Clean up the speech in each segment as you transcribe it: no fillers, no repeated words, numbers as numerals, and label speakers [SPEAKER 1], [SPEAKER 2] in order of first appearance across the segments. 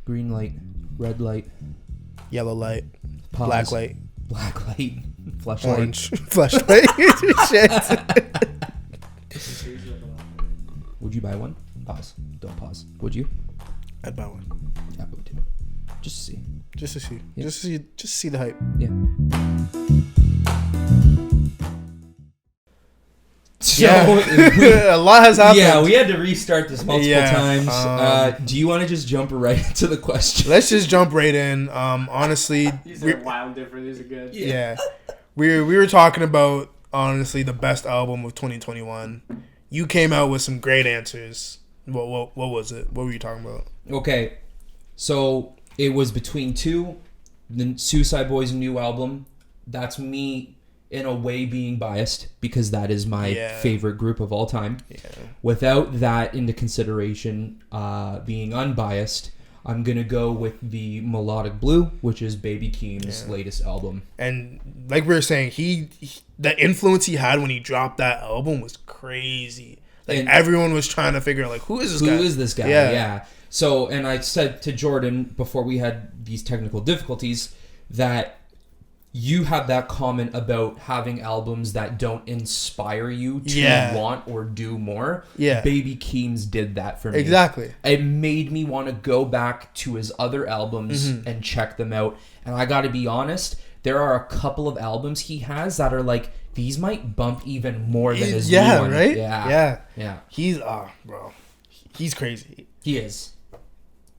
[SPEAKER 1] green light, red light,
[SPEAKER 2] yellow light,
[SPEAKER 1] pause,
[SPEAKER 2] black light,
[SPEAKER 1] flashlight,
[SPEAKER 2] orange flashlight. Shit.
[SPEAKER 1] Would you buy one? Pause. Don't pause. Would you?
[SPEAKER 2] I'd buy one.
[SPEAKER 1] I would too. Just to see.
[SPEAKER 2] Just to see.
[SPEAKER 1] Yeah.
[SPEAKER 2] Just to see the hype.
[SPEAKER 1] Yeah. So,
[SPEAKER 2] yeah. A lot has happened.
[SPEAKER 1] Yeah, we had to restart this multiple times. Do you want to just jump right into the question?
[SPEAKER 2] Let's just jump right in. Honestly,
[SPEAKER 3] these are wild different. These are good.
[SPEAKER 2] Yeah. We were talking about, honestly, the best album of 2021. You came out with some great answers. What was it? What were you talking about?
[SPEAKER 1] Okay, so it was between two. The Suicide Boys' new album. That's me, in a way, being biased because that is my favorite group of all time. Yeah. Without that into consideration, being unbiased, I'm going to go with the Melodic Blue, which is Baby Keem's latest album. And
[SPEAKER 2] like we were saying, the influence he had when he dropped that album was crazy. Like, everyone was trying to figure out, like, who is this guy?
[SPEAKER 1] Who is this guy? Yeah. So, and I said to Jordan before we had these technical difficulties that you had that comment about having albums that don't inspire you to want or do more. Yeah. Baby Keem's did that for me.
[SPEAKER 2] Exactly.
[SPEAKER 1] It made me want to go back to his other albums and check them out. And I got to be honest, there are a couple of albums he has that are like, these might bump even more than his new one.
[SPEAKER 2] Right?
[SPEAKER 1] Yeah.
[SPEAKER 2] He's, bro, he's crazy.
[SPEAKER 1] He is.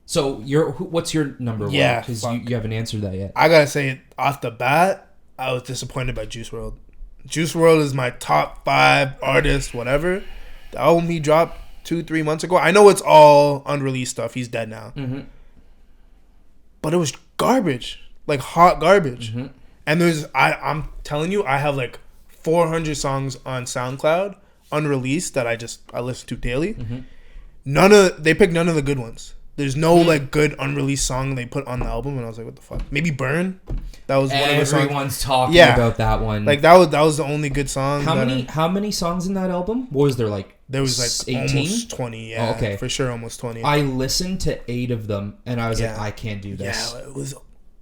[SPEAKER 1] So, what's your number one? Because you haven't answered that yet.
[SPEAKER 2] I gotta say, off the bat, I was disappointed by Juice WRLD. Juice WRLD is my top 5 artist, whatever. The album he dropped 2-3 months ago. I know it's all unreleased stuff. He's dead now. Mm-hmm. But it was garbage. Like, hot garbage. Mm-hmm. And I'm telling you, I have like 400 songs on SoundCloud, unreleased, that I listen to daily. Mm-hmm. They picked none of the good ones. There's no like good unreleased song they put on the album, and I was like, "What the fuck?" Maybe "Burn." That was one of the songs.
[SPEAKER 1] Everyone's talking about that one.
[SPEAKER 2] Like that was the only good song.
[SPEAKER 1] How many songs in that album? What was there like?
[SPEAKER 2] There was like 18? Almost 20. Yeah, okay, for sure, almost 20.
[SPEAKER 1] I listened to 8 of them, and I was like, I can't do this.
[SPEAKER 2] Yeah, it was.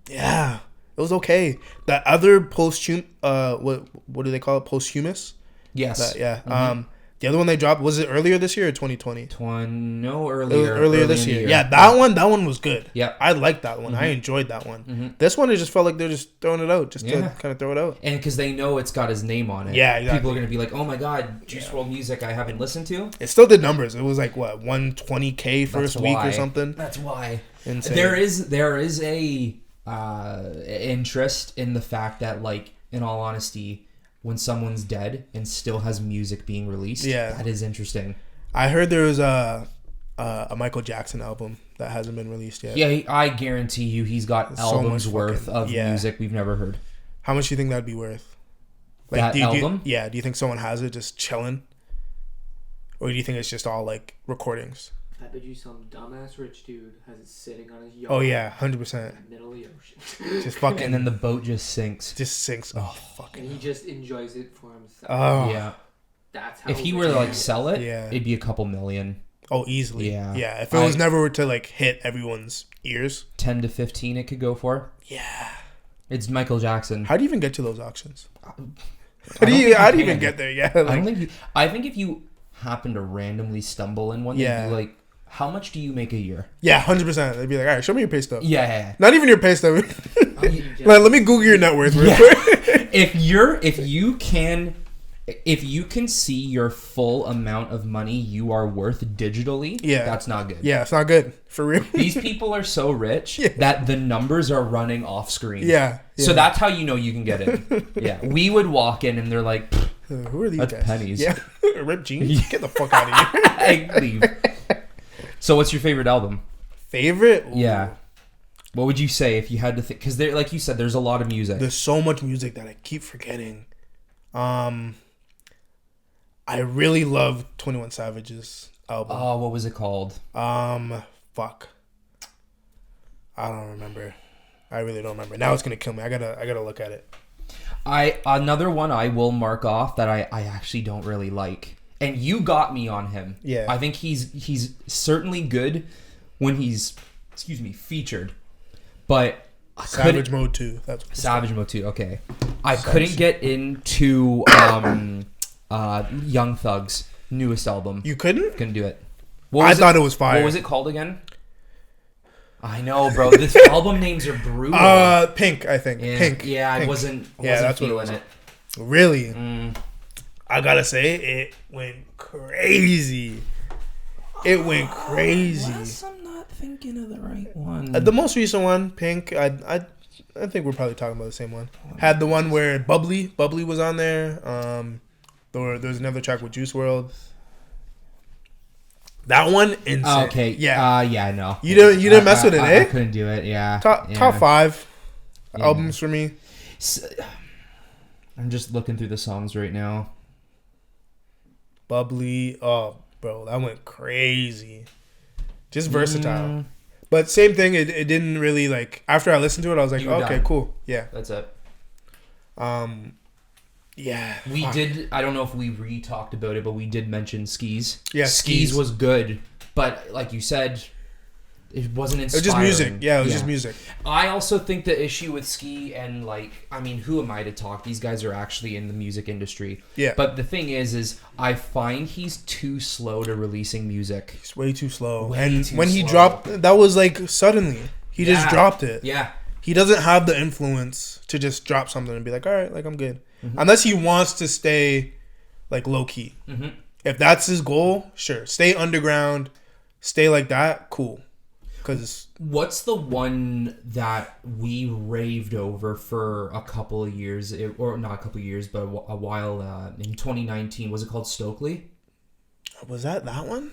[SPEAKER 2] Yeah, it was okay. That other what do they call it? Posthumous.
[SPEAKER 1] Yes.
[SPEAKER 2] Mm-hmm. The other one they dropped, was it earlier this year or 2020?
[SPEAKER 1] No, earlier.
[SPEAKER 2] Earlier this year. Yeah, that one was good.
[SPEAKER 1] Yeah.
[SPEAKER 2] I liked that one. Mm-hmm. I enjoyed that one. Mm-hmm. This one, it just felt like they're just throwing it out, just to kind of throw it out.
[SPEAKER 1] And because they know it's got his name on it.
[SPEAKER 2] Yeah, exactly.
[SPEAKER 1] People are going to be like, oh my God, Juice WRLD music I haven't listened to.
[SPEAKER 2] It still did numbers. It was like, what, 120K first week or something?
[SPEAKER 1] That's why.
[SPEAKER 2] Insane.
[SPEAKER 1] There is a interest in the fact that, like, in all honesty, when someone's dead and still has music being released, that is interesting.
[SPEAKER 2] I heard there was a Michael Jackson album that hasn't been released yet.
[SPEAKER 1] Yeah, I guarantee you he's got albums worth of music we've never heard.
[SPEAKER 2] How much do you think that'd be worth? Like,
[SPEAKER 1] that album?
[SPEAKER 2] Do you think someone has it just chilling? Or do you think it's just all, like, recordings?
[SPEAKER 3] I bet you some dumbass rich dude has it sitting on his yacht.
[SPEAKER 2] Oh, yeah, 100%.
[SPEAKER 3] In the middle of the ocean.
[SPEAKER 2] Just fucking...
[SPEAKER 1] And then the boat just sinks.
[SPEAKER 2] Oh, fucking...
[SPEAKER 3] And he just enjoys it for himself.
[SPEAKER 2] Oh.
[SPEAKER 1] Yeah.
[SPEAKER 3] That's how...
[SPEAKER 1] If he were to, like, sell it, it'd be a couple million.
[SPEAKER 2] Oh, easily.
[SPEAKER 1] Yeah.
[SPEAKER 2] Yeah, if it was never to, like, hit everyone's ears.
[SPEAKER 1] 10 to 15 it could go for.
[SPEAKER 2] Yeah.
[SPEAKER 1] It's Michael Jackson.
[SPEAKER 2] How do you even get to those auctions? How do you even get there? Yeah. Like,
[SPEAKER 1] I think if you happen to randomly stumble in one, they'd be like, how much do you make a year?
[SPEAKER 2] Yeah, 100%. They'd be like, all right, show me your pay stub.
[SPEAKER 1] Yeah.
[SPEAKER 2] Not even your pay stub. Like, let me Google your net worth real quick.
[SPEAKER 1] If you can see your full amount of money you are worth digitally, that's not good.
[SPEAKER 2] Yeah, it's not good. For real.
[SPEAKER 1] These people are so rich that the numbers are running off screen.
[SPEAKER 2] Yeah.
[SPEAKER 1] So that's how you know you can get in. Yeah. We would walk in and they're like,
[SPEAKER 2] who are these guys?
[SPEAKER 1] Pennies.
[SPEAKER 2] Yeah. Ripped jeans? Get the fuck out of here.
[SPEAKER 1] I leave. So what's your favorite album?
[SPEAKER 2] Favorite? Ooh.
[SPEAKER 1] Yeah. What would you say if you had to think? Because like you said, there's a lot of music.
[SPEAKER 2] There's so much music that I keep forgetting. I really love 21 Savage's album.
[SPEAKER 1] Oh, what was it called?
[SPEAKER 2] Fuck. I don't remember. I really don't remember. Now it's gonna kill me. I gotta look at it.
[SPEAKER 1] Another one I will mark off that I actually don't really like. And you got me on him.
[SPEAKER 2] Yeah.
[SPEAKER 1] I think he's certainly good when he's featured, but
[SPEAKER 2] Savage Mode 2. That's what
[SPEAKER 1] Savage Mode 2. Okay, I couldn't get into Young Thug's newest album.
[SPEAKER 2] You couldn't
[SPEAKER 1] do it.
[SPEAKER 2] I thought it was fire.
[SPEAKER 1] What was it called again? I know, bro. This album names are brutal.
[SPEAKER 2] Pink, I think.
[SPEAKER 1] Yeah,
[SPEAKER 2] Pink.
[SPEAKER 1] Yeah,
[SPEAKER 2] Pink.
[SPEAKER 1] I wasn't
[SPEAKER 2] that's
[SPEAKER 1] feeling
[SPEAKER 2] what it was.
[SPEAKER 1] it.
[SPEAKER 2] Really? I gotta say, it went crazy. It went crazy.
[SPEAKER 1] Unless I'm not thinking of the right one.
[SPEAKER 2] The most recent one, Pink, I think we're probably talking about the same one. Had the one where Bubbly was on there. There's another track with Juice WRLD. That one, insane.
[SPEAKER 1] Oh, okay.
[SPEAKER 2] Yeah.
[SPEAKER 1] Yeah, no.
[SPEAKER 2] You didn't mess with it, eh?
[SPEAKER 1] I couldn't do it. Yeah.
[SPEAKER 2] Top 5 albums for me.
[SPEAKER 1] I'm just looking through the songs right now.
[SPEAKER 2] Bubbly. Oh, bro, that went crazy. Just versatile. But same thing, it didn't really, like, after I listened to it, I was like, okay, cool. Yeah.
[SPEAKER 1] That's it.
[SPEAKER 2] Yeah.
[SPEAKER 1] We did, I don't know if we re-talked about it, but we did mention Skis.
[SPEAKER 2] Yeah,
[SPEAKER 1] Skis was good, but like you said, it wasn't inspiring.
[SPEAKER 2] It was just music. Yeah, it was just music.
[SPEAKER 1] I also think the issue with Ski and, like, I mean, who am I to talk? These guys are actually in the music industry.
[SPEAKER 2] Yeah.
[SPEAKER 1] But the thing is I find he's too slow to releasing music.
[SPEAKER 2] It's way too slow.
[SPEAKER 1] When
[SPEAKER 2] he dropped, that was like suddenly. He just dropped it.
[SPEAKER 1] Yeah.
[SPEAKER 2] He doesn't have the influence to just drop something and be like, all right, like, I'm good. Unless he wants to stay, like, low-key. If that's his goal, sure. Stay underground. Stay like that. Cool. Cause
[SPEAKER 1] what's the one that we raved over for a couple of years, or not a couple of years, but a while in 2019? Was it called Stokely?
[SPEAKER 2] Was that one?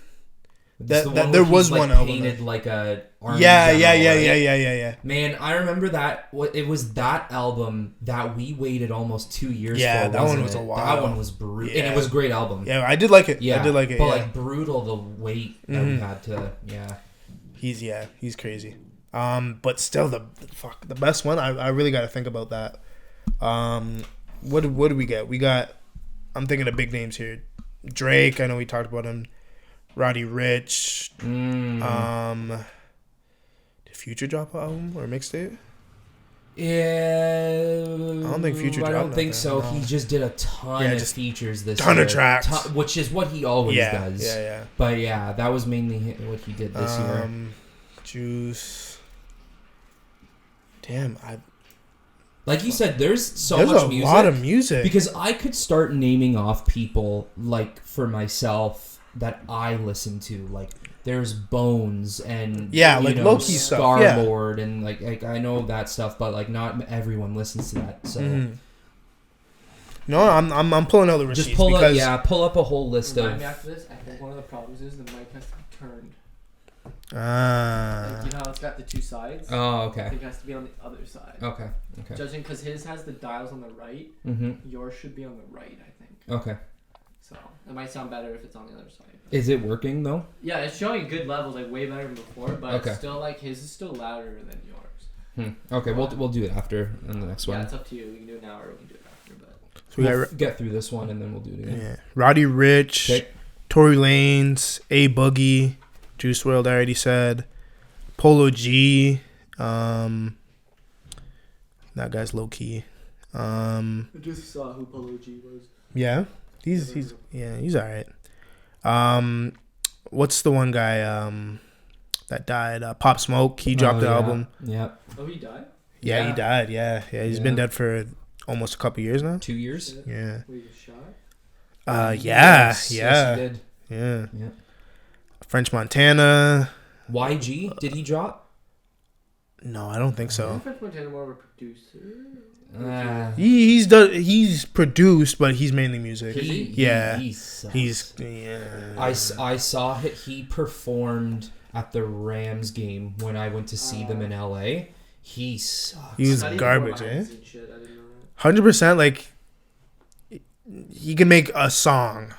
[SPEAKER 1] There
[SPEAKER 2] was one
[SPEAKER 1] album
[SPEAKER 2] painted
[SPEAKER 1] that, like a orange.
[SPEAKER 2] Yeah.
[SPEAKER 1] Man, I remember that. It was that album that we waited almost 2 years for.
[SPEAKER 2] Yeah, that one was a while.
[SPEAKER 1] That one was brutal,
[SPEAKER 2] yeah.
[SPEAKER 1] and it was a great album.
[SPEAKER 2] Yeah, I did like it.
[SPEAKER 1] Yeah,
[SPEAKER 2] I did like it.
[SPEAKER 1] But
[SPEAKER 2] yeah.
[SPEAKER 1] like brutal, the weight that we had to. Yeah.
[SPEAKER 2] He's crazy. But still the best one. I really got to think about that. What do we get? We got. I'm thinking of big names here. Drake. I know we talked about him. Roddy Ricch. Did Future drop an album or mixtape?
[SPEAKER 1] Yeah,
[SPEAKER 2] I don't think Future.
[SPEAKER 1] I don't think so.
[SPEAKER 2] No.
[SPEAKER 1] He just did a ton of features this year.
[SPEAKER 2] Ton of tracks,
[SPEAKER 1] which is what he always does.
[SPEAKER 2] Yeah.
[SPEAKER 1] But yeah, that was mainly what he did this year.
[SPEAKER 2] Juice. Damn,
[SPEAKER 1] like you said, there's much music.
[SPEAKER 2] A lot of music.
[SPEAKER 1] Because I could start naming off people, like, for myself that I listen to. Like, there's Bones and
[SPEAKER 2] like low-key stuff.
[SPEAKER 1] Star-Lord and like I know that stuff, but like not everyone listens to that. So
[SPEAKER 2] no, I'm pulling out the receipts.
[SPEAKER 1] Just pull up a whole list of.
[SPEAKER 3] After this, I think one of the problems is the mic has to be turned.
[SPEAKER 2] Ah.
[SPEAKER 3] Like, you know how it's got the two sides?
[SPEAKER 1] Oh, okay.
[SPEAKER 3] I think it has to be on the other side.
[SPEAKER 1] Okay.
[SPEAKER 3] Judging because his has the dials on the right, yours should be on the right, I think.
[SPEAKER 1] Okay.
[SPEAKER 3] So it might sound better if it's on the other side.
[SPEAKER 1] Is it working though?
[SPEAKER 3] Yeah, it's showing good levels, like way better than before, but it's still like his is still louder than yours.
[SPEAKER 1] Okay, we'll do it after in the next one.
[SPEAKER 3] Yeah, it's up to you. We can do it now or we can do it after, but
[SPEAKER 1] so we'll get through this one and then we'll do it again.
[SPEAKER 2] Yeah, Roddy Ricch, Tory Lanez, A Boogie, Juice WRLD. I already said. Polo G. That guy's low key.
[SPEAKER 3] I just saw who Polo G was.
[SPEAKER 2] Yeah, he's alright. What's the one guy that died? Pop Smoke. He dropped the album.
[SPEAKER 1] Yeah.
[SPEAKER 3] Oh, he died?
[SPEAKER 2] Yeah, he died. Yeah. He's been dead for almost a couple years now.
[SPEAKER 1] 2 years.
[SPEAKER 2] Yeah.
[SPEAKER 3] Were you shot?
[SPEAKER 1] Yes, he did.
[SPEAKER 2] Yeah. French Montana.
[SPEAKER 1] YG, did he drop?
[SPEAKER 2] No, I don't think so.
[SPEAKER 3] French Montana more of a producer.
[SPEAKER 2] He's produced, but he's mainly music.
[SPEAKER 1] He sucks.
[SPEAKER 2] I
[SPEAKER 1] saw he performed at the Rams game when I went to see them in LA. He sucks.
[SPEAKER 2] He's garbage, 100%. Like, he can make a song.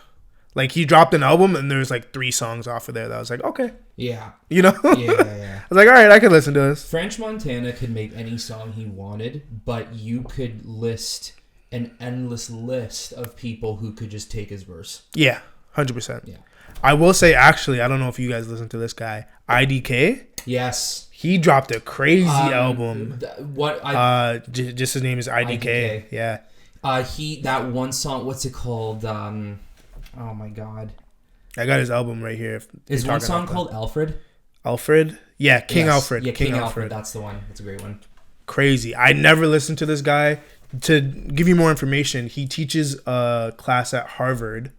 [SPEAKER 2] Like, he dropped an album and there's like 3 songs off of there that I was like, okay.
[SPEAKER 1] Yeah.
[SPEAKER 2] You know?
[SPEAKER 1] Yeah.
[SPEAKER 2] I was like, all right, I can listen to this.
[SPEAKER 1] French Montana could make any song he wanted, but you could list an endless list of people who could just take his verse.
[SPEAKER 2] Yeah, 100%.
[SPEAKER 1] Yeah.
[SPEAKER 2] I will say, actually, I don't know if you guys listen to this guy, IDK.
[SPEAKER 1] Yes.
[SPEAKER 2] He dropped a crazy album. Just his name is IDK. Yeah.
[SPEAKER 1] That one song. What's it called? Oh my god.
[SPEAKER 2] I got his album right here.
[SPEAKER 1] Is one song called Alfred?
[SPEAKER 2] Alfred? Yeah, King Alfred.
[SPEAKER 1] Yeah, King Alfred. That's the one. That's a great one.
[SPEAKER 2] Crazy. I never listened to this guy. To give you more information, he teaches a class at Harvard.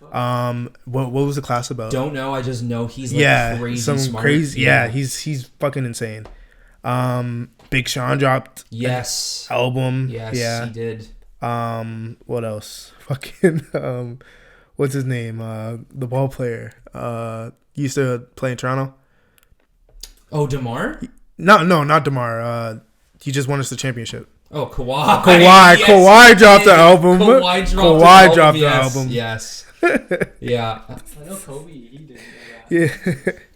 [SPEAKER 2] What was the class about?
[SPEAKER 1] Don't know. I just know he's like crazy smart.
[SPEAKER 2] Crazy. Yeah, he's fucking insane. Big Sean dropped album.
[SPEAKER 1] Yes, he did.
[SPEAKER 2] What else? Fucking what's his name? The ball player. He used to play in Toronto.
[SPEAKER 1] Oh, DeMar?
[SPEAKER 2] No, not DeMar. He just won us the championship.
[SPEAKER 1] Oh, Kawhi.
[SPEAKER 2] Yes, Kawhi dropped the album. Kawhi dropped the album.
[SPEAKER 1] Yes. Yeah.
[SPEAKER 3] I know Kobe. He did.
[SPEAKER 2] Yeah.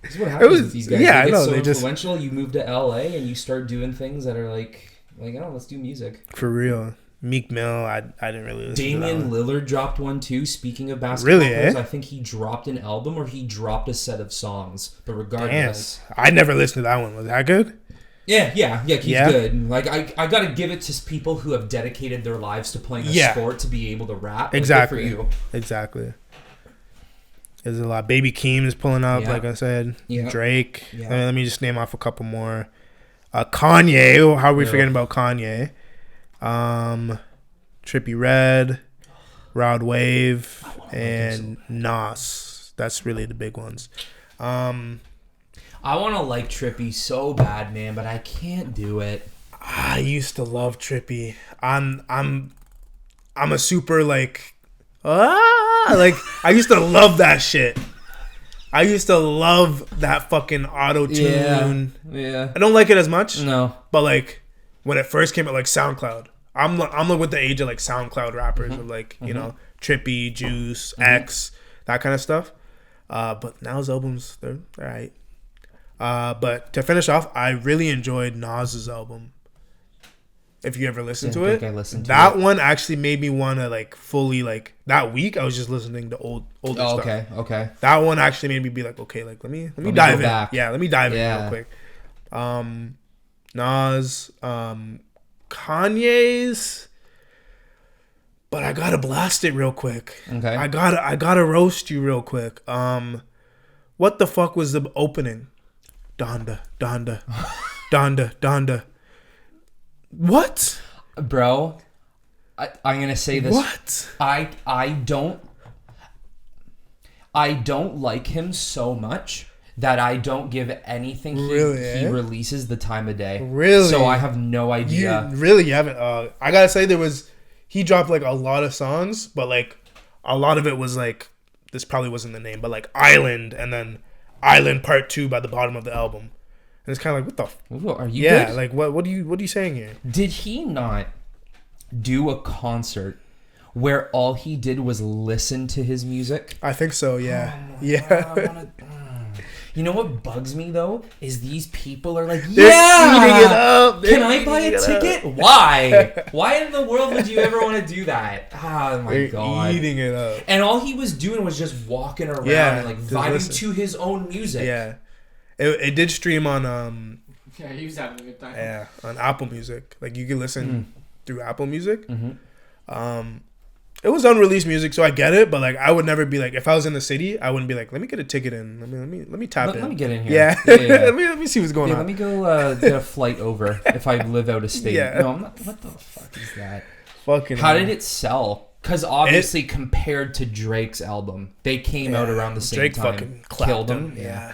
[SPEAKER 1] That's what happens with these guys.
[SPEAKER 2] Yeah,
[SPEAKER 1] they get
[SPEAKER 2] I know.
[SPEAKER 1] so
[SPEAKER 2] They
[SPEAKER 1] influential. You move to LA and you start doing things that are like, oh, let's do music.
[SPEAKER 2] For real. Meek Mill, I didn't really listen
[SPEAKER 1] Damian
[SPEAKER 2] to that one.
[SPEAKER 1] Lillard dropped one too. Speaking of basketball players,
[SPEAKER 2] Really,
[SPEAKER 1] I think he dropped an album or he dropped a set of songs. But regardless,
[SPEAKER 2] I never listened to that one. Was that good?
[SPEAKER 1] Yeah, he's good. Like I gotta give it to people who have dedicated their lives to playing a sport to be able to rap.
[SPEAKER 2] Exactly.
[SPEAKER 1] Good for you.
[SPEAKER 2] Exactly. There's a lot. Baby Keem is pulling up, like I said.
[SPEAKER 1] Yeah.
[SPEAKER 2] Drake.
[SPEAKER 1] Yeah.
[SPEAKER 2] Let me just name off a couple more. Kanye. How are we forgetting about Kanye? Trippie Redd, Rod Wave, and Nas. That's really the big ones.
[SPEAKER 1] I want to like Trippie so bad, man, but I can't do it.
[SPEAKER 2] I used to love Trippie. I'm a super like I used to love that shit. I used to love that fucking auto tune.
[SPEAKER 1] Yeah.
[SPEAKER 2] I don't like it as much.
[SPEAKER 1] No.
[SPEAKER 2] But like when it first came out, like SoundCloud. I'm like with the age of like SoundCloud rappers of like, you know, Trippie, Juice, X, that kind of stuff. But now his albums, they're alright. But to finish off, I really enjoyed Nas's album. If you ever listened to it, that one actually made me want to like fully like that week. I was just listening to older stuff.
[SPEAKER 1] Okay.
[SPEAKER 2] That one actually made me be like, okay, like let me dive in.
[SPEAKER 1] Back.
[SPEAKER 2] Yeah, let me dive in real quick. Nas, Kanye's, but I gotta blast it real quick.
[SPEAKER 1] Okay.
[SPEAKER 2] I gotta roast you real quick. What the fuck was the opening? Donda. What?
[SPEAKER 1] Bro, I'm gonna say this.
[SPEAKER 2] What?
[SPEAKER 1] I don't like him so much that I don't give anything he releases the time of day.
[SPEAKER 2] Really?
[SPEAKER 1] So I have no idea.
[SPEAKER 2] You haven't. I gotta say he dropped like a lot of songs, but like a lot of it was like, this probably wasn't the name, but like Island, and then Island Part 2 by the bottom of the album. And it's kind of like, what the
[SPEAKER 1] are you good?
[SPEAKER 2] Like what are you saying here?
[SPEAKER 1] Did he not do a concert where all he did was listen to his music?
[SPEAKER 2] I think so, yeah.
[SPEAKER 1] You know what bugs me though is these people are like,
[SPEAKER 2] They're eating it up.
[SPEAKER 1] Can I buy a ticket? Why? Why in the world would you ever want to do that? Oh my god,
[SPEAKER 2] eating it up.
[SPEAKER 1] And all he was doing was just walking around and like vibing to his own music.
[SPEAKER 2] Yeah, it did stream on
[SPEAKER 3] Yeah, he was having a good time.
[SPEAKER 2] Yeah, on Apple Music. Like you can listen through Apple Music. It was unreleased music, so I get it. But like, I would never be like, if I was in the city, I wouldn't be like, let me get a ticket in. Let me tap in.
[SPEAKER 1] Let me get in here.
[SPEAKER 2] Yeah. let me see what's going on.
[SPEAKER 1] Let me go get a flight over if I live out of state.
[SPEAKER 2] Yeah.
[SPEAKER 1] No, I'm not. What the fuck is that?
[SPEAKER 2] Fucking.
[SPEAKER 1] How did it sell? Because obviously, compared to Drake's album, they came out around the same
[SPEAKER 2] Drake
[SPEAKER 1] time.
[SPEAKER 2] fucking
[SPEAKER 1] killed
[SPEAKER 2] him. Yeah.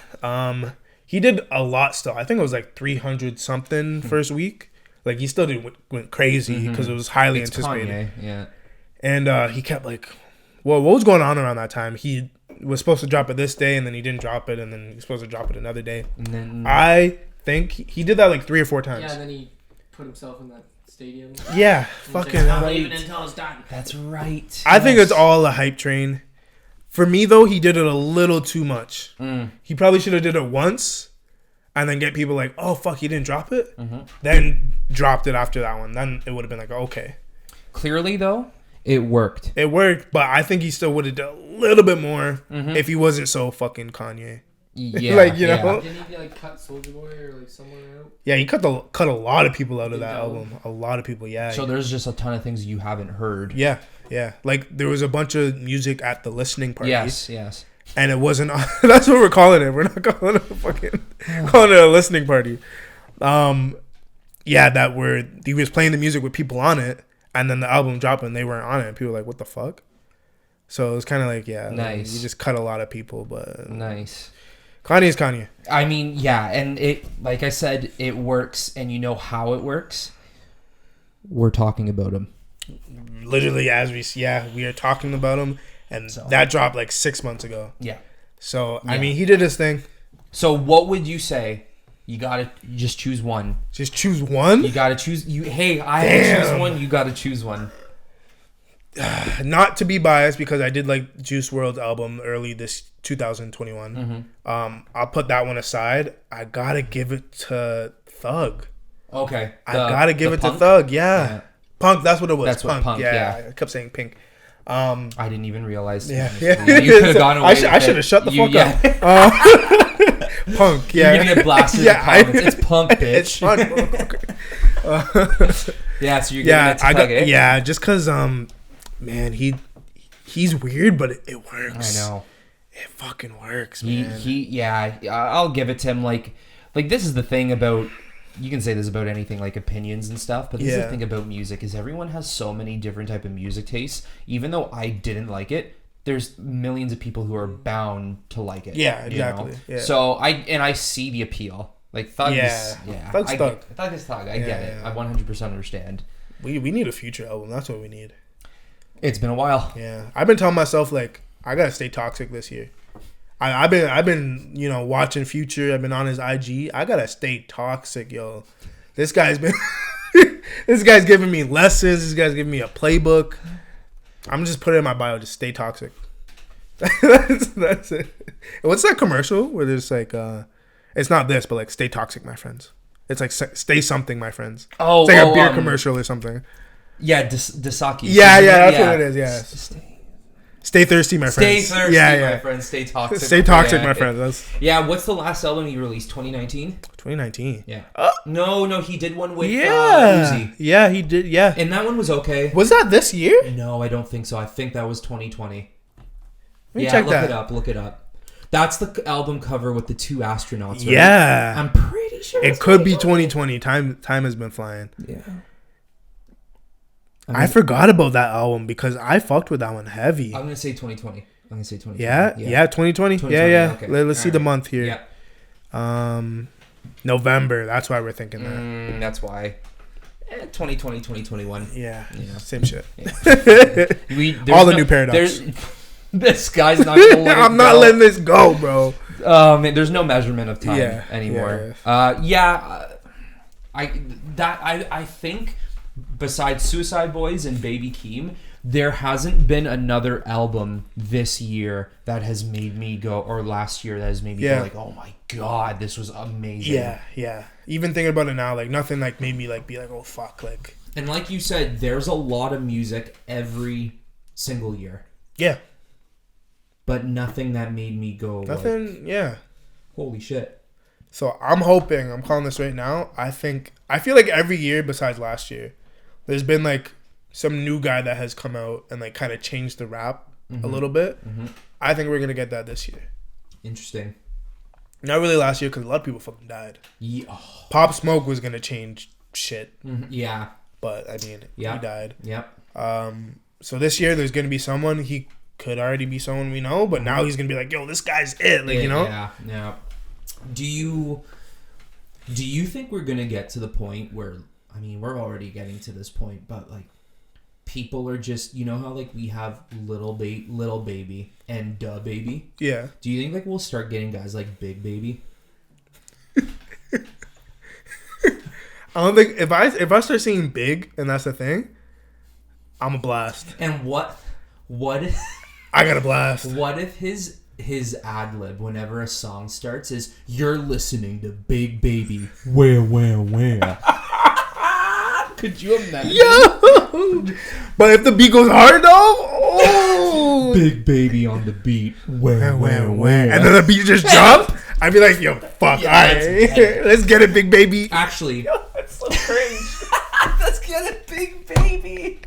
[SPEAKER 2] He did a lot still. I think it was like 300 something first week. Like he still went crazy because it was highly anticipated.
[SPEAKER 1] Kanye, yeah.
[SPEAKER 2] And he kept like, well, what was going on around that time? He was supposed to drop it this day, and then he didn't drop it, and then he was supposed to drop it another day.
[SPEAKER 1] And then,
[SPEAKER 2] I think he did that like 3 or 4 times.
[SPEAKER 3] Yeah, and then he put himself in that stadium.
[SPEAKER 2] Yeah, fucking
[SPEAKER 3] like, leaving until it's done.
[SPEAKER 1] That's right.
[SPEAKER 2] I think it's all a hype train. For me though, he did it a little too much. He probably should have did it once, and then get people like, oh fuck, he didn't drop it. Then dropped it after that one. Then it would have been like, okay.
[SPEAKER 1] Clearly though, it worked.
[SPEAKER 2] It worked, but I think he still would have done a little bit more if he wasn't so fucking Kanye.
[SPEAKER 1] Yeah,
[SPEAKER 2] like you know.
[SPEAKER 3] Didn't he like cut Soulja Boy or like someone out?
[SPEAKER 2] Yeah, he cut a lot of people out of that album. A lot of people. Yeah.
[SPEAKER 1] So there's just a ton of things you haven't heard.
[SPEAKER 2] Yeah, yeah. Like there was a bunch of music at the listening party.
[SPEAKER 1] Yes.
[SPEAKER 2] And it wasn't. That's what we're calling it. We're not calling it calling it a listening party. Yeah, he was playing the music with people on it, and then the album dropped and they weren't on it. And people were like, "What the fuck?" So it was kind of like, yeah,
[SPEAKER 1] nice.
[SPEAKER 2] You just cut a lot of people, but
[SPEAKER 1] nice.
[SPEAKER 2] Kanye's Kanye.
[SPEAKER 1] I mean, yeah, and it, like I said, it works, and you know how it works. We're talking about him.
[SPEAKER 2] Literally, we are talking about him, and that dropped like 6 months ago.
[SPEAKER 1] Yeah.
[SPEAKER 2] So I mean, he did his thing.
[SPEAKER 1] So what would you say? You just choose one.
[SPEAKER 2] Just choose one.
[SPEAKER 1] You gotta choose. I have to choose one. You gotta choose one.
[SPEAKER 2] Not to be biased, because I did like Juice WRLD's album early this 2021. Mm-hmm. I'll put that one aside. I gotta give it to Thug.
[SPEAKER 1] Okay.
[SPEAKER 2] I gotta give it to Thug. Yeah. Punk. That's what it was.
[SPEAKER 1] That's
[SPEAKER 2] Punk.
[SPEAKER 1] What Punk. Yeah.
[SPEAKER 2] I kept saying Pink.
[SPEAKER 1] I didn't even realize.
[SPEAKER 2] Yeah.
[SPEAKER 1] You could have gone away.
[SPEAKER 2] I should have shut the fuck up. Punk. Yeah.
[SPEAKER 1] You're gonna get blasted in the comments. It's Punk, bitch.
[SPEAKER 2] It's Punk.
[SPEAKER 1] Yeah. So you're giving it to Thug, eh?
[SPEAKER 2] Yeah. Just because man, he's weird, but it works.
[SPEAKER 1] I know.
[SPEAKER 2] It fucking works, man.
[SPEAKER 1] I'll give it to him. Like this is the thing about, you can say this about anything, like opinions and stuff, but this is the thing about music, is everyone has so many different type of music tastes. Even though I didn't like it, there's millions of people who are bound to like it.
[SPEAKER 2] Yeah, exactly. Yeah.
[SPEAKER 1] So I see the appeal. Like Thug
[SPEAKER 2] Thug's Thug.
[SPEAKER 1] Thug is Thug. I get it. I 100% understand.
[SPEAKER 2] We need a Future album. That's what we need.
[SPEAKER 1] It's been a while.
[SPEAKER 2] Yeah, I've been telling myself, like, I gotta stay toxic this year. I've been watching Future. I've been on his IG. I gotta stay toxic, yo. This guy's been this guy's giving me lessons. This guy's giving me a playbook. I'm just putting it in my bio. Just stay toxic. That's it. What's that commercial where there's like it's not this, but like, stay toxic, my friends. It's like, stay something, my friends.
[SPEAKER 1] Oh,
[SPEAKER 2] it's like a beer commercial or something.
[SPEAKER 1] Yeah, Dasaki.
[SPEAKER 2] Yeah, that's what it is. Yeah. Stay thirsty, my friends.
[SPEAKER 1] Stay thirsty, my friends. Stay toxic.
[SPEAKER 2] Stay toxic, my friends.
[SPEAKER 1] What's the last album he released? 2019?
[SPEAKER 2] 2019.
[SPEAKER 1] Yeah. No, he did one with
[SPEAKER 2] Uzi. Yeah, he did. Yeah.
[SPEAKER 1] And that one was okay.
[SPEAKER 2] Was that this year?
[SPEAKER 1] No, I don't think so. I think that was 2020.
[SPEAKER 2] Let me check that.
[SPEAKER 1] Look it up. That's the album cover with the two astronauts, right?
[SPEAKER 2] Yeah.
[SPEAKER 1] I'm pretty sure
[SPEAKER 2] it could be 2020. Time has been flying.
[SPEAKER 1] Yeah.
[SPEAKER 2] I forgot about that album because I fucked with that one heavy.
[SPEAKER 1] I'm gonna say 2020.
[SPEAKER 2] Yeah, 2020. Yeah. Okay. Let's see the month here.
[SPEAKER 1] Yeah.
[SPEAKER 2] November. That's why we're thinking that.
[SPEAKER 1] That's why. 2020, 2021.
[SPEAKER 2] Yeah. Same shit.
[SPEAKER 1] Yeah.
[SPEAKER 2] All the new paradox.
[SPEAKER 1] This guy's not gonna let it
[SPEAKER 2] I'm not letting this go, bro.
[SPEAKER 1] There's no measurement of time anymore. I think, besides Suicide Boys and Baby Keem, there hasn't been another album this year that has made me go, or last year that has made me go like, oh my god, this was amazing.
[SPEAKER 2] Yeah. Even thinking about it now, like, nothing like made me like be like, oh fuck, like.
[SPEAKER 1] And like you said, there's a lot of music every single year.
[SPEAKER 2] Yeah.
[SPEAKER 1] But nothing that made me go.
[SPEAKER 2] Nothing. Like,
[SPEAKER 1] holy shit.
[SPEAKER 2] So I'm calling this right now. I feel like every year besides last year, there's been like some new guy that has come out and like kind of changed the rap a little bit. Mm-hmm. I think we're gonna get that this year.
[SPEAKER 1] Interesting.
[SPEAKER 2] Not really last year because a lot of people fucking died.
[SPEAKER 1] Yeah. Oh.
[SPEAKER 2] Pop Smoke was gonna change shit.
[SPEAKER 1] Mm-hmm. Yeah.
[SPEAKER 2] But I mean, he died.
[SPEAKER 1] Yep.
[SPEAKER 2] So this year there's gonna be someone. He could already be someone we know, but now he's gonna be like, yo, this guy's it. Like, you know.
[SPEAKER 1] Yeah. Do you think we're gonna get to the point where, I mean, we're already getting to this point, but like, people are just, you know how like we have little baby and Da Baby?
[SPEAKER 2] Yeah.
[SPEAKER 1] Do you think like we'll start getting guys like Big Baby?
[SPEAKER 2] I don't think if I start seeing Big and that's the thing, I'm a blast.
[SPEAKER 1] And what if
[SPEAKER 2] I got a blast.
[SPEAKER 1] What if his ad lib whenever a song starts is, you're listening to Big Baby? Where? Could you imagine?
[SPEAKER 2] Yo! But if the beat goes hard though, oh!
[SPEAKER 1] Big Baby on the beat. Where?
[SPEAKER 2] And then the beat just drops. I'd be like, yo, fuck,
[SPEAKER 1] Yeah,
[SPEAKER 2] all right. Let's get it, big baby.
[SPEAKER 1] Actually,
[SPEAKER 2] That's so cringe.
[SPEAKER 1] let's get it, big baby.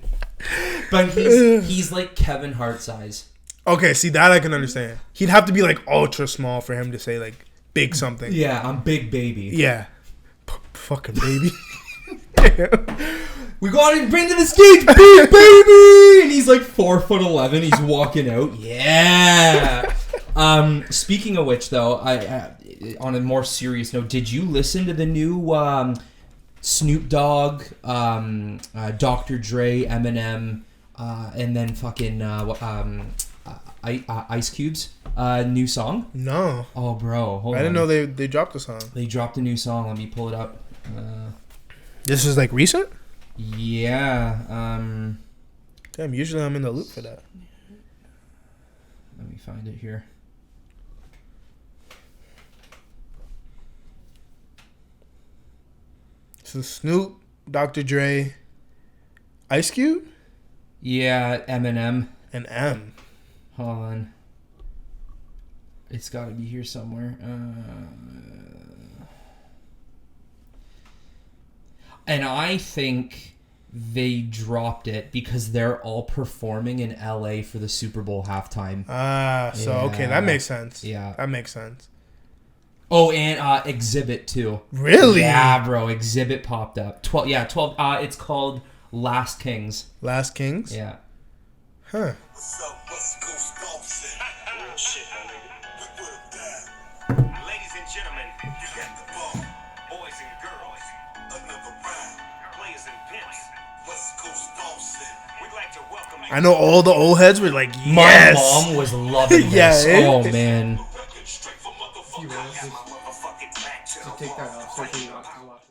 [SPEAKER 1] But he's like Kevin Hart size.
[SPEAKER 2] Okay, see, that I can understand. He'd have to be like ultra small for him to say like big something.
[SPEAKER 1] Yeah, I'm big baby.
[SPEAKER 2] Yeah. Fucking baby.
[SPEAKER 1] We got him into the stage, big baby! And he's like 4'11". He's walking out. Yeah. Speaking of which, though, I on a more serious note, did you listen to the new Snoop Dogg, Dr. Dre, Eminem, and then fucking Ice Cube's new song?
[SPEAKER 2] No.
[SPEAKER 1] Oh, bro, hold on.
[SPEAKER 2] I didn't know they dropped a song.
[SPEAKER 1] They dropped a new song. Let me pull it up.
[SPEAKER 2] This is like recent?
[SPEAKER 1] Yeah.
[SPEAKER 2] Damn, usually I'm in the loop for that.
[SPEAKER 1] Let me find it here.
[SPEAKER 2] So Snoop, Dr. Dre, Ice Cube?
[SPEAKER 1] Yeah, Eminem.
[SPEAKER 2] And M.
[SPEAKER 1] Hold on. It's got to be here somewhere. And I think they dropped it because they're all performing in LA for the Super Bowl halftime.
[SPEAKER 2] Okay, that makes sense.
[SPEAKER 1] Yeah.
[SPEAKER 2] That makes sense.
[SPEAKER 1] Oh, and Exhibit too.
[SPEAKER 2] Really?
[SPEAKER 1] Yeah, bro. Exhibit popped up. 12. It's called Last Kings.
[SPEAKER 2] Last Kings?
[SPEAKER 1] Yeah.
[SPEAKER 2] Huh.
[SPEAKER 4] Ladies and gentlemen, you got the ball. Boys and girls, another round. Players and pimps, West Coast Boston. We'd like to welcome you.
[SPEAKER 2] I know all the old heads were like,
[SPEAKER 1] My
[SPEAKER 2] yes.
[SPEAKER 1] mom was loving this.
[SPEAKER 2] Yeah, eh?
[SPEAKER 1] Oh, man.
[SPEAKER 3] Take that off. So you not to watch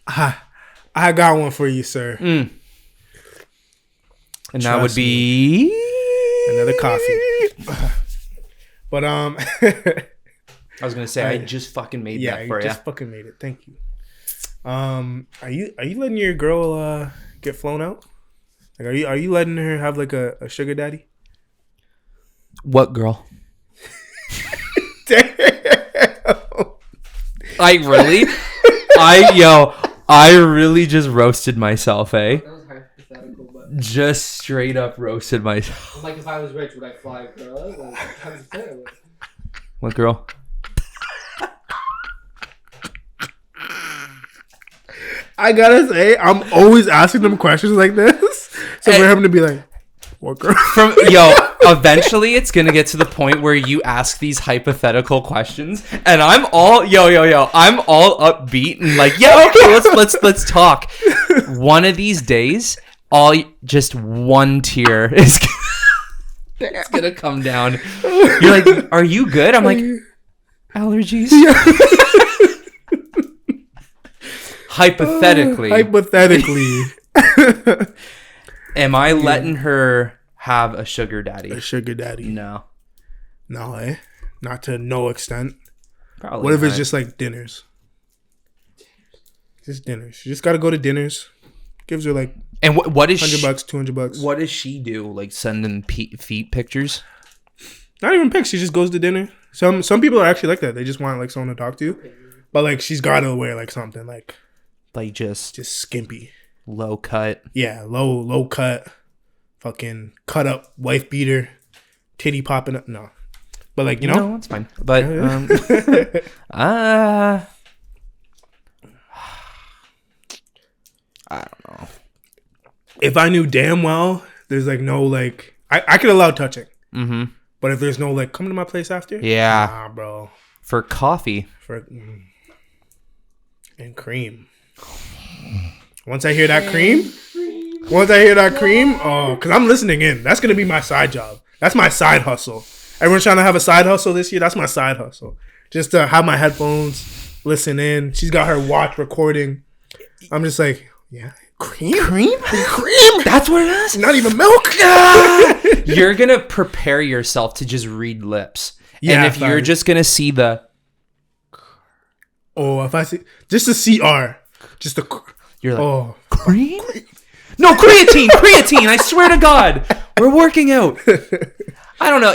[SPEAKER 3] it.
[SPEAKER 2] I got one for you, sir.
[SPEAKER 1] And that
[SPEAKER 2] Trust
[SPEAKER 1] would be...
[SPEAKER 2] Another coffee. But
[SPEAKER 1] I was going to say, I just fucking made that for
[SPEAKER 2] you. Just fucking made it. Thank you. Are you letting your girl get flown out? Like, are you letting her have like a sugar daddy?
[SPEAKER 1] What girl?
[SPEAKER 2] Damn.
[SPEAKER 1] I really just roasted myself, eh?
[SPEAKER 3] That was hypothetical, but
[SPEAKER 1] Just straight up roasted myself.
[SPEAKER 3] like if I was rich, would I fly a girl? Like,
[SPEAKER 1] What girl?
[SPEAKER 2] I gotta say, I'm always asking them questions like this. So for him to be like, what girl?
[SPEAKER 1] Eventually it's gonna get to the point where you ask these hypothetical questions and I'm all I'm all upbeat and like, yeah, okay, let's talk. One of these days, just one tear is it's gonna come down. You're like, are you good? I'm like, allergies. Hypothetically. Am I letting her have a sugar daddy?
[SPEAKER 2] A sugar daddy?
[SPEAKER 1] No.
[SPEAKER 2] No, eh? Not to no extent.
[SPEAKER 1] Probably
[SPEAKER 2] what if
[SPEAKER 1] not.
[SPEAKER 2] it's just like dinners? Just dinners. She just gotta go to dinners. Gives her like
[SPEAKER 1] and what is
[SPEAKER 2] $100, $200.
[SPEAKER 1] What does she do? Like sending feet pictures?
[SPEAKER 2] Not even pics. She just goes to dinner. Some people are actually like that. They just want like someone to talk to. But like she's gotta wear like something like
[SPEAKER 1] just
[SPEAKER 2] skimpy.
[SPEAKER 1] Low cut.
[SPEAKER 2] Yeah, low cut. Fucking cut up wife beater. Titty popping up. No. But like, you know.
[SPEAKER 1] No, it's fine. But I don't know.
[SPEAKER 2] If I knew damn well there's like no like I could allow touching. Mm-hmm. But if there's no like come to my place after,
[SPEAKER 1] yeah,
[SPEAKER 2] nah, bro.
[SPEAKER 1] For coffee,
[SPEAKER 2] and cream. Once I hear that cream, oh, because I'm listening in. That's gonna be my side job. That's my side hustle. Everyone's trying to have a side hustle this year. That's my side hustle. Just to have my headphones, listen in. She's got her watch recording. I'm just like, yeah. Cream?
[SPEAKER 1] That's what it is.
[SPEAKER 2] Not even milk.
[SPEAKER 1] You're gonna prepare yourself to just read lips, and if you're just gonna see the,
[SPEAKER 2] if I see just the CR, just the,
[SPEAKER 1] you're like, cream? No, creatine. I swear to God, we're working out. I don't know.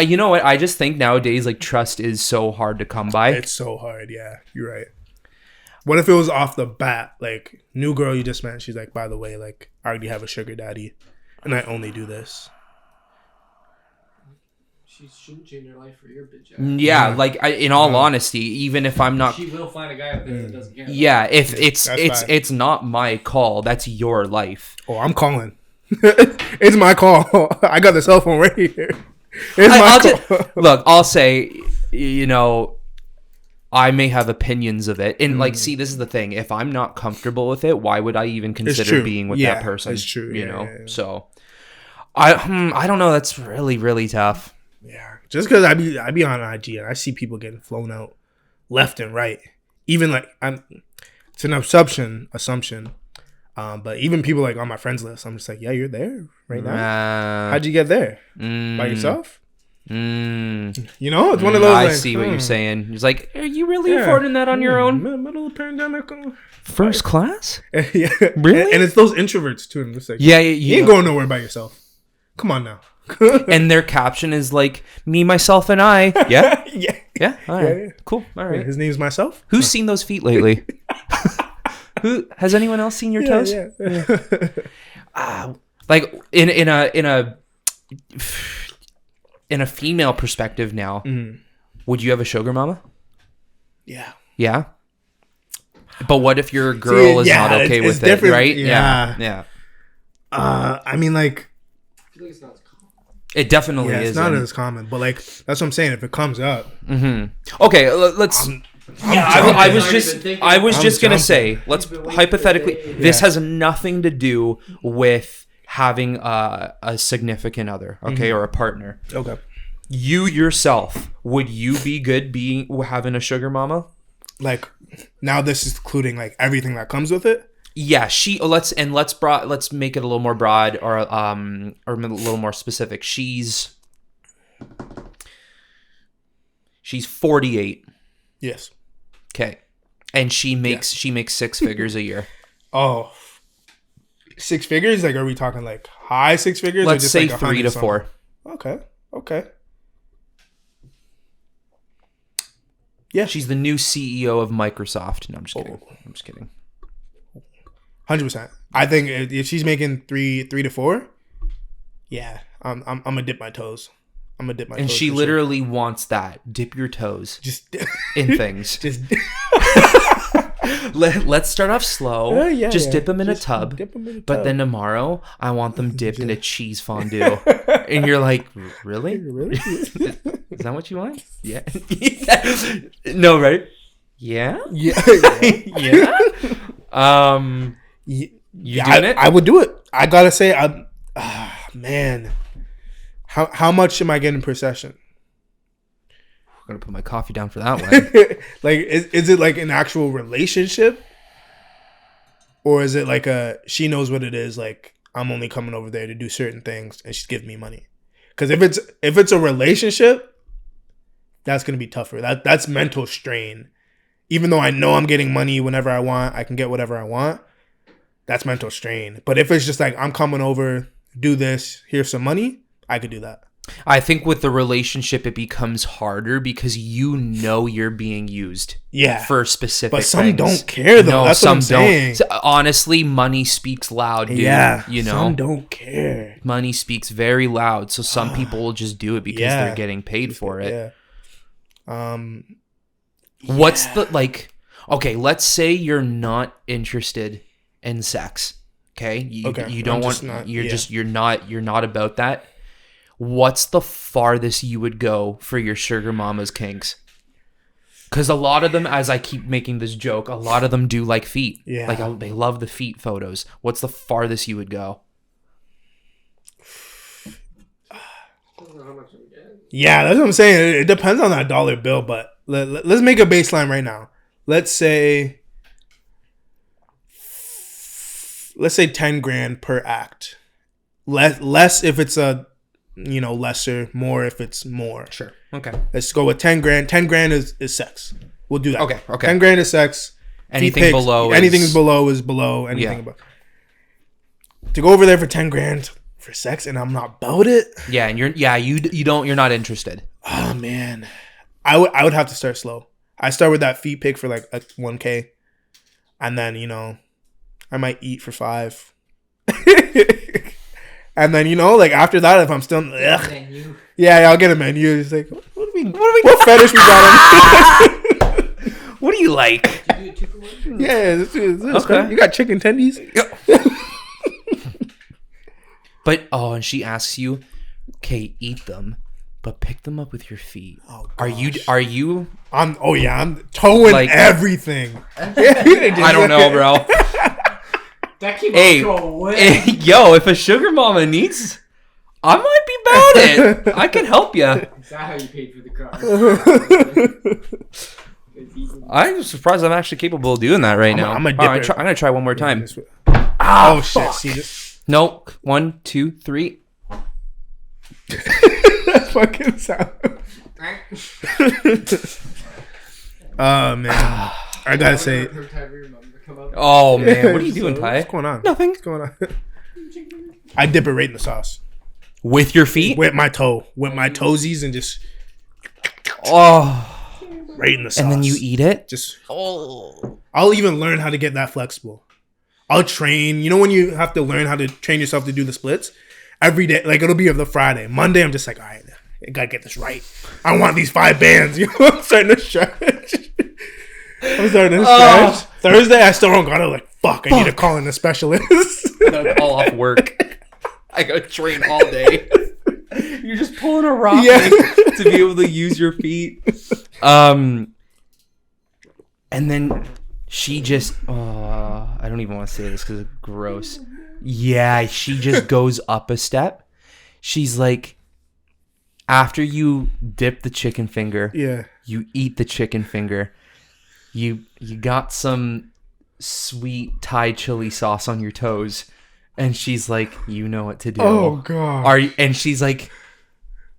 [SPEAKER 1] You know what? I just think nowadays, like, trust is so hard to come by.
[SPEAKER 2] It's so hard. Yeah, you're right. What if it was off the bat, like, new girl you just met, she's like, by the way, like, I already have a sugar daddy, and I only do this.
[SPEAKER 3] She shouldn't change her life for your bitch.
[SPEAKER 1] Yeah, like, in all honesty, even if I'm not,
[SPEAKER 3] she will find a guy out there that doesn't care.
[SPEAKER 1] Yeah, if it's not my call, that's your life.
[SPEAKER 2] Oh, I'm calling. It's my call. I got the cell phone right here. It's my call.
[SPEAKER 1] Look, I'll say, you know, I may have opinions of it, and like, see, this is the thing. If I'm not comfortable with it, why would I even consider being with that person?
[SPEAKER 2] It's true.
[SPEAKER 1] You know, so I don't know. That's really, really tough.
[SPEAKER 2] Yeah, just because I be on IG and I see people getting flown out left and right. Even like it's an assumption. But even people like on my friends list, I'm just like, yeah, you're there right now. How'd you get there? By yourself? You know, it's one of those.
[SPEAKER 1] I see what you're saying. It's like, are you really affording that on your own?
[SPEAKER 2] Middle of the pandemic.
[SPEAKER 1] First class?
[SPEAKER 2] Yeah,
[SPEAKER 1] really?
[SPEAKER 2] And it's those introverts too. I'm just like,
[SPEAKER 1] you
[SPEAKER 2] ain't going nowhere by yourself. Come on now.
[SPEAKER 1] And their caption is like, me, myself, and I. Yeah?
[SPEAKER 2] Yeah.
[SPEAKER 1] All right.
[SPEAKER 2] Yeah.
[SPEAKER 1] Cool. All right.
[SPEAKER 2] His name's myself.
[SPEAKER 1] Who's seen those feet lately? Who has anyone else seen your toes? Like in a female perspective now, would you have a sugar mama?
[SPEAKER 2] Yeah.
[SPEAKER 1] Yeah. But what if your girl is not okay with it, right? Yeah.
[SPEAKER 2] I mean, like,
[SPEAKER 3] I feel like it's not as common.
[SPEAKER 1] It definitely
[SPEAKER 2] it's
[SPEAKER 1] is.
[SPEAKER 2] not as common, but like, that's what I'm saying. If it comes up,
[SPEAKER 1] okay, let's. I was just gonna say, let's hypothetically, this has nothing to do with having a significant other, okay, or a partner.
[SPEAKER 2] Okay.
[SPEAKER 1] You yourself, would you be good having a sugar mama?
[SPEAKER 2] Like, now this is including like everything that comes with it.
[SPEAKER 1] Yeah, let's make it a little more broad or a little more specific. She's 48.
[SPEAKER 2] Yes.
[SPEAKER 1] Okay. And she makes 6 figures a year.
[SPEAKER 2] Oh. 6 figures? Like, are we talking like high 6 figures?
[SPEAKER 1] Let's
[SPEAKER 2] or just
[SPEAKER 1] say
[SPEAKER 2] like
[SPEAKER 1] 3 to 4.
[SPEAKER 2] Okay.
[SPEAKER 1] Yeah. She's the new CEO of Microsoft. No, I'm just kidding.
[SPEAKER 2] 100%. I think if she's making 3 to 4, yeah, I'm gonna dip my toes.
[SPEAKER 1] And she literally wants that. Dip your toes.
[SPEAKER 2] Just
[SPEAKER 1] in things. Let's start off slow. Dip them in a tub. But then tomorrow, I want them dipped in a cheese fondue. And you're like, really? Is that what you want? Yeah. No, right? Yeah?
[SPEAKER 2] Yeah.
[SPEAKER 1] You doing it?
[SPEAKER 2] I would do it. I gotta say, man. How much am I getting per session?
[SPEAKER 1] I'm gonna put my coffee down for that one.
[SPEAKER 2] Like, is it like an actual relationship, or is it like she knows what it is? Like, I'm only coming over there to do certain things, and she's giving me money. Because if it's a relationship, that's gonna be tougher. That's mental strain. Even though I know I'm getting money whenever I want, I can get whatever I want. That's mental strain. But if it's just like, I'm coming over, do this, here's some money, I could do that.
[SPEAKER 1] I think with the relationship, it becomes harder because you know you're being used.
[SPEAKER 2] Yeah.
[SPEAKER 1] For specific
[SPEAKER 2] But some
[SPEAKER 1] things.
[SPEAKER 2] don't care, though. No, that's what I'm saying.
[SPEAKER 1] Honestly, money speaks loud, dude.
[SPEAKER 2] Yeah.
[SPEAKER 1] You know?
[SPEAKER 2] Some don't care.
[SPEAKER 1] Money speaks very loud. So some people will just do it because they're getting paid for it.
[SPEAKER 2] Yeah.
[SPEAKER 1] What's the, like, okay, let's say you're not interested in sex. Okay? You don't want, you're not about that. What's the farthest you would go for your sugar mama's kinks? Because a lot of them, as I keep making this joke, a lot of them do like feet.
[SPEAKER 2] Yeah.
[SPEAKER 1] Like, they love the feet photos. What's the farthest you would go?
[SPEAKER 2] Yeah, that's what I'm saying. It depends on that dollar bill, but let's make a baseline right now. Let's say 10 grand per act. Less if it's a, lesser, more if it's more.
[SPEAKER 1] Sure. Okay.
[SPEAKER 2] Let's go with 10 grand. 10 grand is sex. We'll do that.
[SPEAKER 1] Okay.
[SPEAKER 2] 10 grand is sex.
[SPEAKER 1] Anything below
[SPEAKER 2] is below. Anything above. To go over there for 10 grand, for sex and I'm not about it.
[SPEAKER 1] Yeah, and you're not interested.
[SPEAKER 2] Oh man, I would have to start slow. I start with that feet pick for like a 1K, and then I might eat for 5, and then like after that, if I'm still I'll get a menu. It's like what fetish we got on?
[SPEAKER 1] What do you like?
[SPEAKER 2] Yeah, this okay. You got chicken tendies.
[SPEAKER 1] But and she asks you, okay, eat them, but pick them up with your feet.
[SPEAKER 2] Oh,
[SPEAKER 1] are you?
[SPEAKER 2] I'm towing like, everything.
[SPEAKER 1] I don't know, bro.
[SPEAKER 3] That keeps going.
[SPEAKER 1] Yo, if a sugar mama needs, I might be about it. I can help you.
[SPEAKER 3] Is that how you paid for the car?
[SPEAKER 1] I'm surprised I'm actually capable of doing that right now. I'm gonna try one more time.
[SPEAKER 2] Oh shit! See this?
[SPEAKER 1] No, 1, 2, 3.
[SPEAKER 2] That fucking sound. Oh man, I gotta say.
[SPEAKER 1] Oh man, what are you doing, Ty?
[SPEAKER 2] What's going on?
[SPEAKER 1] Nothing.
[SPEAKER 2] What's going on? I dip it right in the sauce.
[SPEAKER 1] With your feet?
[SPEAKER 2] With my toesies, and just.
[SPEAKER 1] Oh.
[SPEAKER 2] Right in the sauce.
[SPEAKER 1] And then you eat it?
[SPEAKER 2] Just. Oh. I'll even learn how to get that flexible. I'll train. When you have to learn how to train yourself to do the splits every day, like it'll be of the Friday. Monday, I'm just like, all right, I gotta get this right. I want these 5 bands. I'm starting to stretch. Thursday, I still don't got it. Like, fuck, I need to call in a specialist.
[SPEAKER 1] I gotta call off work. I gotta train all day. You're just pulling a rock to be able to use your feet. And then she just, I don't even want to say this because it's gross. Yeah, she just goes up a step. She's like, after you dip the chicken finger, you eat the chicken finger. You got some sweet Thai chili sauce on your toes, and she's like, you know what to do.
[SPEAKER 2] Oh god.
[SPEAKER 1] And she's like,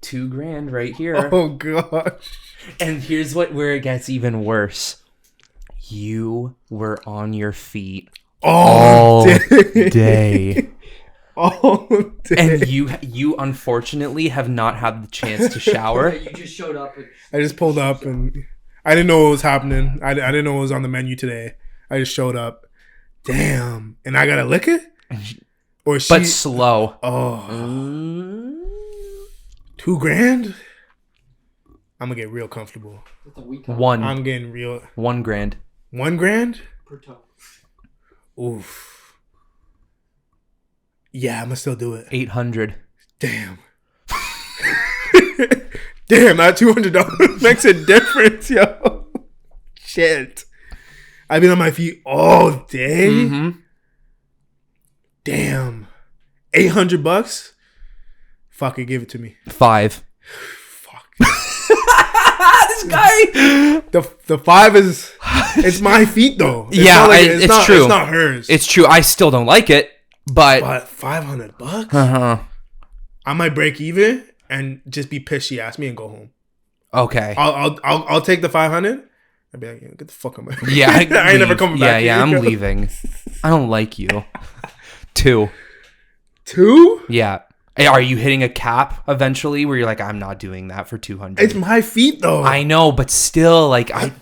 [SPEAKER 1] $2,000 right here.
[SPEAKER 2] Oh gosh.
[SPEAKER 1] And here's where it gets even worse. You were on your feet all day.
[SPEAKER 2] All day.
[SPEAKER 1] And you unfortunately have not had the chance to shower.
[SPEAKER 3] You just showed up.
[SPEAKER 2] I just pulled up and I didn't know what was happening. I didn't know what was on the menu today. I just showed up. Damn. And I gotta lick it? But
[SPEAKER 1] slow.
[SPEAKER 2] Oh. $2,000? I'm gonna get real comfortable.
[SPEAKER 1] I'm
[SPEAKER 2] getting real.
[SPEAKER 1] $1,000.
[SPEAKER 2] $1,000?
[SPEAKER 3] Per toe.
[SPEAKER 2] Oof. Yeah, I'm gonna still do it.
[SPEAKER 1] $800.
[SPEAKER 2] Damn. Damn, that $200 makes a difference, yo. Shit. I've been on my feet all day.
[SPEAKER 1] Mm-hmm.
[SPEAKER 2] Damn. $800? Fuck it, give it to me.
[SPEAKER 1] 5.
[SPEAKER 2] Fuck.
[SPEAKER 1] This guy.
[SPEAKER 2] The 5 is. It's my feet though. It's
[SPEAKER 1] it's true.
[SPEAKER 2] It's not hers.
[SPEAKER 1] It's true. I still don't like it, but
[SPEAKER 2] $500.
[SPEAKER 1] Uh-huh.
[SPEAKER 2] I might break even and just be pissed she asked me and go home.
[SPEAKER 1] Okay.
[SPEAKER 2] I'll take the 500. I'd be like, get the fuck out of my.
[SPEAKER 1] Yeah,
[SPEAKER 2] I ain't never coming back.
[SPEAKER 1] Yeah, I'm leaving. I don't like you. 2.
[SPEAKER 2] 2?
[SPEAKER 1] Yeah. Are you hitting a cap eventually where you're like, I'm not doing that for 200?
[SPEAKER 2] It's my feet though.
[SPEAKER 1] I know, but still, like
[SPEAKER 2] I'm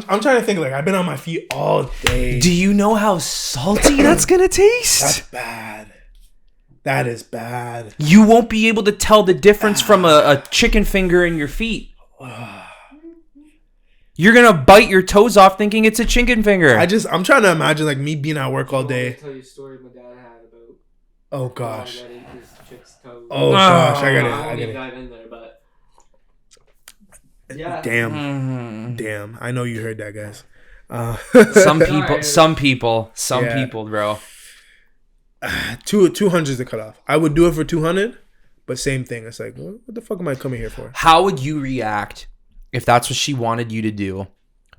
[SPEAKER 2] trying to think. Like I've been on my feet all day.
[SPEAKER 1] Do you know how salty that's gonna taste?
[SPEAKER 2] That's bad. That is bad.
[SPEAKER 1] You won't be able to tell the difference from a chicken finger in your feet. You're gonna bite your toes off thinking it's a chicken finger.
[SPEAKER 2] I'm trying to imagine like me being at work all day.
[SPEAKER 3] I'll tell you a story my dad had about.
[SPEAKER 2] Oh gosh.
[SPEAKER 3] Toes.
[SPEAKER 2] Oh gosh, I got
[SPEAKER 3] I
[SPEAKER 2] it.
[SPEAKER 3] didn't dive in there, but yeah.
[SPEAKER 2] Damn. I know you heard that, guys.
[SPEAKER 1] Some people, bro.
[SPEAKER 2] 200 is the cutoff. I would do it for 200, but same thing. It's like, what the fuck am I coming here for?
[SPEAKER 1] How would you react if that's what she wanted you to do,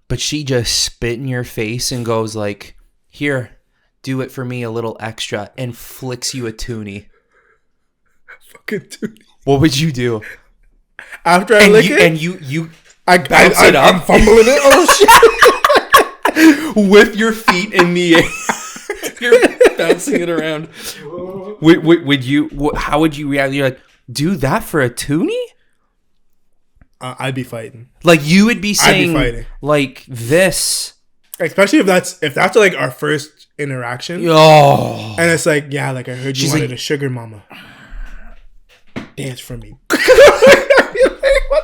[SPEAKER 1] but she just spit in your face and goes like, "Here, do it for me a little extra," and flicks you a toonie?
[SPEAKER 2] Fucking toonie.
[SPEAKER 1] What would you do?
[SPEAKER 2] After I lick it?
[SPEAKER 1] And you bounce it up.
[SPEAKER 2] I'm fumbling it. Oh, shit.
[SPEAKER 1] With your feet in the air. You're bouncing it around.
[SPEAKER 5] Would you? How would you react? You're like, do that for a toonie?
[SPEAKER 2] I'd be fighting.
[SPEAKER 5] Like you would be saying,
[SPEAKER 2] fighting.
[SPEAKER 5] like this,
[SPEAKER 2] especially if that's like our first interaction.
[SPEAKER 5] oh,
[SPEAKER 2] And it's like, yeah, like I heard you
[SPEAKER 5] She's
[SPEAKER 2] wanted
[SPEAKER 5] like-
[SPEAKER 2] a sugar mama. Dance for me. What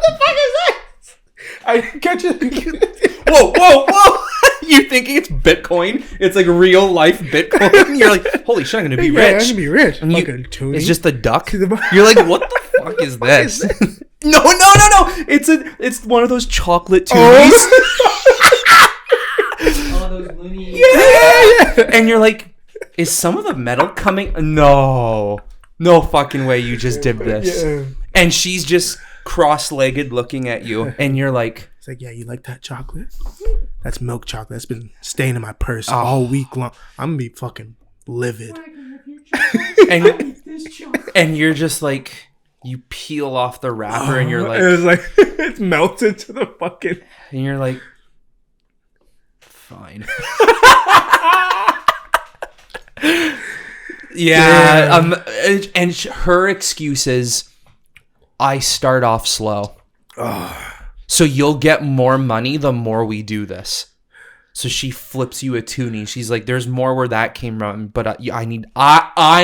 [SPEAKER 2] the fuck is that? I catch it.
[SPEAKER 5] whoa! You thinking it's Bitcoin? It's like real life Bitcoin. You're like, holy shit, I'm gonna be
[SPEAKER 2] Yeah, I'm
[SPEAKER 5] rich.
[SPEAKER 2] gonna be rich.
[SPEAKER 5] And you-
[SPEAKER 2] Fucking toonie.
[SPEAKER 5] It's just a duck.
[SPEAKER 2] To the-
[SPEAKER 5] You're like, what the fuck is this? No. It's one of those chocolate toonies.
[SPEAKER 3] All those loony.
[SPEAKER 5] Yeah. And you're like, is some of the metal coming? No fucking way. You just did this.
[SPEAKER 2] Yeah.
[SPEAKER 5] And she's just cross-legged looking at you, and you're like,
[SPEAKER 2] It's like, yeah, you like that chocolate? That's milk chocolate. That's been staying in my purse all week long. I'm gonna be fucking livid.
[SPEAKER 5] and you're just like, you peel off the wrapper, and you're like,
[SPEAKER 2] It's like it's melted to the fucking.
[SPEAKER 5] and you're like, fine. Yeah. And her excuse is, I start off slow. So you'll get more money the more we do this. So she flips you a toonie. She's like, "There's more where that came from, but I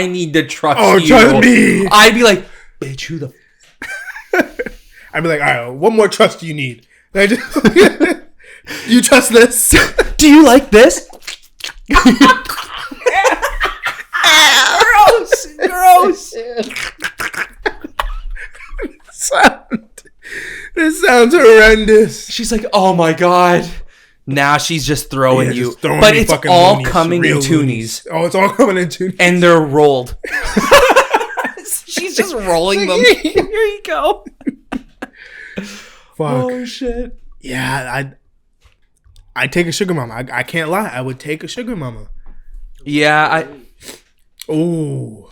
[SPEAKER 5] need to trust you."
[SPEAKER 2] Trust me.
[SPEAKER 5] I'd be like, "Bitch, who the?"
[SPEAKER 2] I'd be like, all right, what more trust do you need? And I just, you trust this?
[SPEAKER 5] Do you like this? Gross.
[SPEAKER 2] This sounds horrendous.
[SPEAKER 5] She's like, "Oh my god." Now she's just throwing
[SPEAKER 2] Yeah,
[SPEAKER 5] you,
[SPEAKER 2] just throwing
[SPEAKER 5] but
[SPEAKER 2] me
[SPEAKER 5] it's
[SPEAKER 2] fucking
[SPEAKER 5] all
[SPEAKER 2] loonies,
[SPEAKER 5] coming in
[SPEAKER 2] real
[SPEAKER 5] toonies,
[SPEAKER 2] loonies. Oh, it's all coming in toonies.
[SPEAKER 5] and they're rolled. She's just rolling them. Here you go.
[SPEAKER 2] Fuck.
[SPEAKER 5] Oh shit.
[SPEAKER 2] Yeah, I'd take a sugar mama. I can't lie. I would take a sugar mama.
[SPEAKER 5] Yeah,
[SPEAKER 2] Ooh.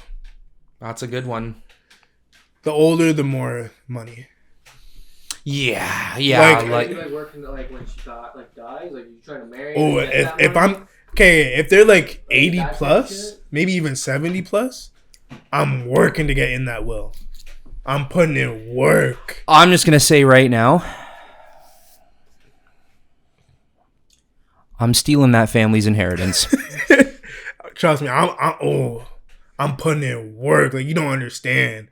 [SPEAKER 5] that's a good one.
[SPEAKER 2] The older, the more money.
[SPEAKER 5] Yeah,
[SPEAKER 2] Like-
[SPEAKER 3] Like working like when she dies, like you trying to marry.
[SPEAKER 2] Oh,
[SPEAKER 3] her and get that
[SPEAKER 2] if
[SPEAKER 3] money?
[SPEAKER 2] I'm okay, if they're like 80
[SPEAKER 3] that
[SPEAKER 2] plus,
[SPEAKER 3] shit?
[SPEAKER 2] maybe even 70 plus, I'm working to get in that will. I'm putting in work.
[SPEAKER 5] I'm just gonna say right now, I'm stealing that family's inheritance.
[SPEAKER 2] Trust me, I'm putting in work. Like, you don't understand.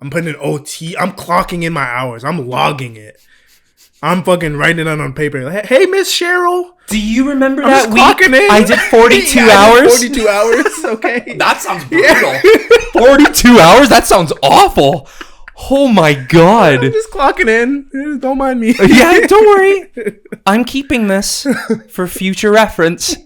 [SPEAKER 2] I'm putting in OT. I'm clocking in my hours. I'm logging it. I'm fucking writing it on paper. Like, hey, Miss Cheryl.
[SPEAKER 5] Do you remember
[SPEAKER 2] I'm
[SPEAKER 5] that
[SPEAKER 2] just
[SPEAKER 5] week?
[SPEAKER 2] clocking in.
[SPEAKER 5] I did 42
[SPEAKER 2] Yeah, I did
[SPEAKER 5] hours.
[SPEAKER 2] 42 hours. Okay.
[SPEAKER 5] That sounds brutal. 42 hours? That sounds awful. Oh my god.
[SPEAKER 2] I'm just clocking in. Don't mind me.
[SPEAKER 5] Yeah, don't worry. I'm keeping this for future reference.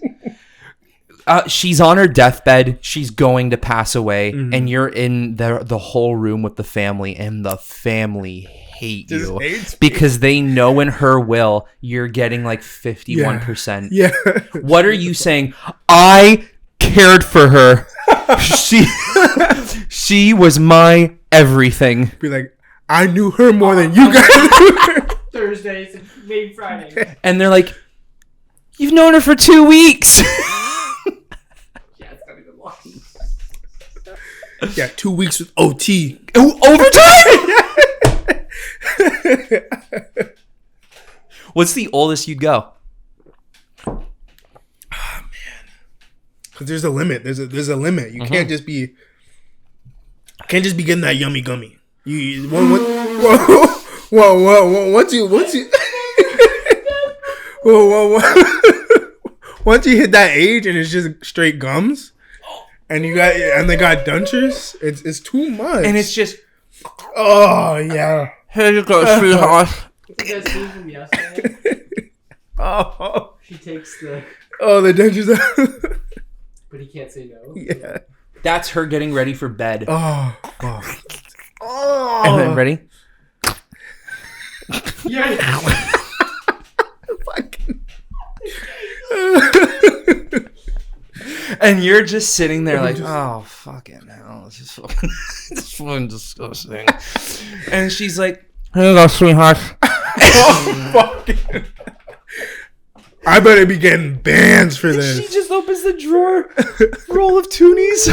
[SPEAKER 5] She's on her deathbed. She's going to pass away, and you're in the whole room with the family, and the family hate
[SPEAKER 2] Just
[SPEAKER 5] you
[SPEAKER 2] hates me.
[SPEAKER 5] because they know in her will you're getting like 51%.
[SPEAKER 2] Yeah.
[SPEAKER 5] What are you saying? I cared for her. She was my everything.
[SPEAKER 2] Be like, I knew her more than you guys knew her.
[SPEAKER 3] Thursdays and maybe Friday.
[SPEAKER 5] And they're like, you've known her for 2 weeks.
[SPEAKER 3] Yeah, it's gotta be the long.
[SPEAKER 2] Yeah, 2 weeks with OT.
[SPEAKER 5] Overtime? What's the oldest you'd go?
[SPEAKER 2] Because there's a limit. There's a limit. You can't just be getting that yummy gummy. Once you once you hit that age and it's just straight gums, and they got dentures, it's too much.
[SPEAKER 5] And it's just,
[SPEAKER 2] oh yeah.
[SPEAKER 5] here you go, sweetheart.
[SPEAKER 3] You guys see from yesterday?
[SPEAKER 2] Oh,
[SPEAKER 3] She takes the,
[SPEAKER 2] the dentures out.
[SPEAKER 3] but he can't say no.
[SPEAKER 2] Yeah.
[SPEAKER 5] That's her getting ready for bed.
[SPEAKER 2] Oh, fuck.
[SPEAKER 5] And then, ready?
[SPEAKER 3] Yeah.
[SPEAKER 2] Fucking.
[SPEAKER 5] And you're just sitting there like, oh, fucking hell. This is fucking, this is fucking disgusting. And she's like, here you go, sweetheart.
[SPEAKER 2] Oh, fucking. I better be getting bans for this.
[SPEAKER 5] She just opens the drawer, roll of toonies.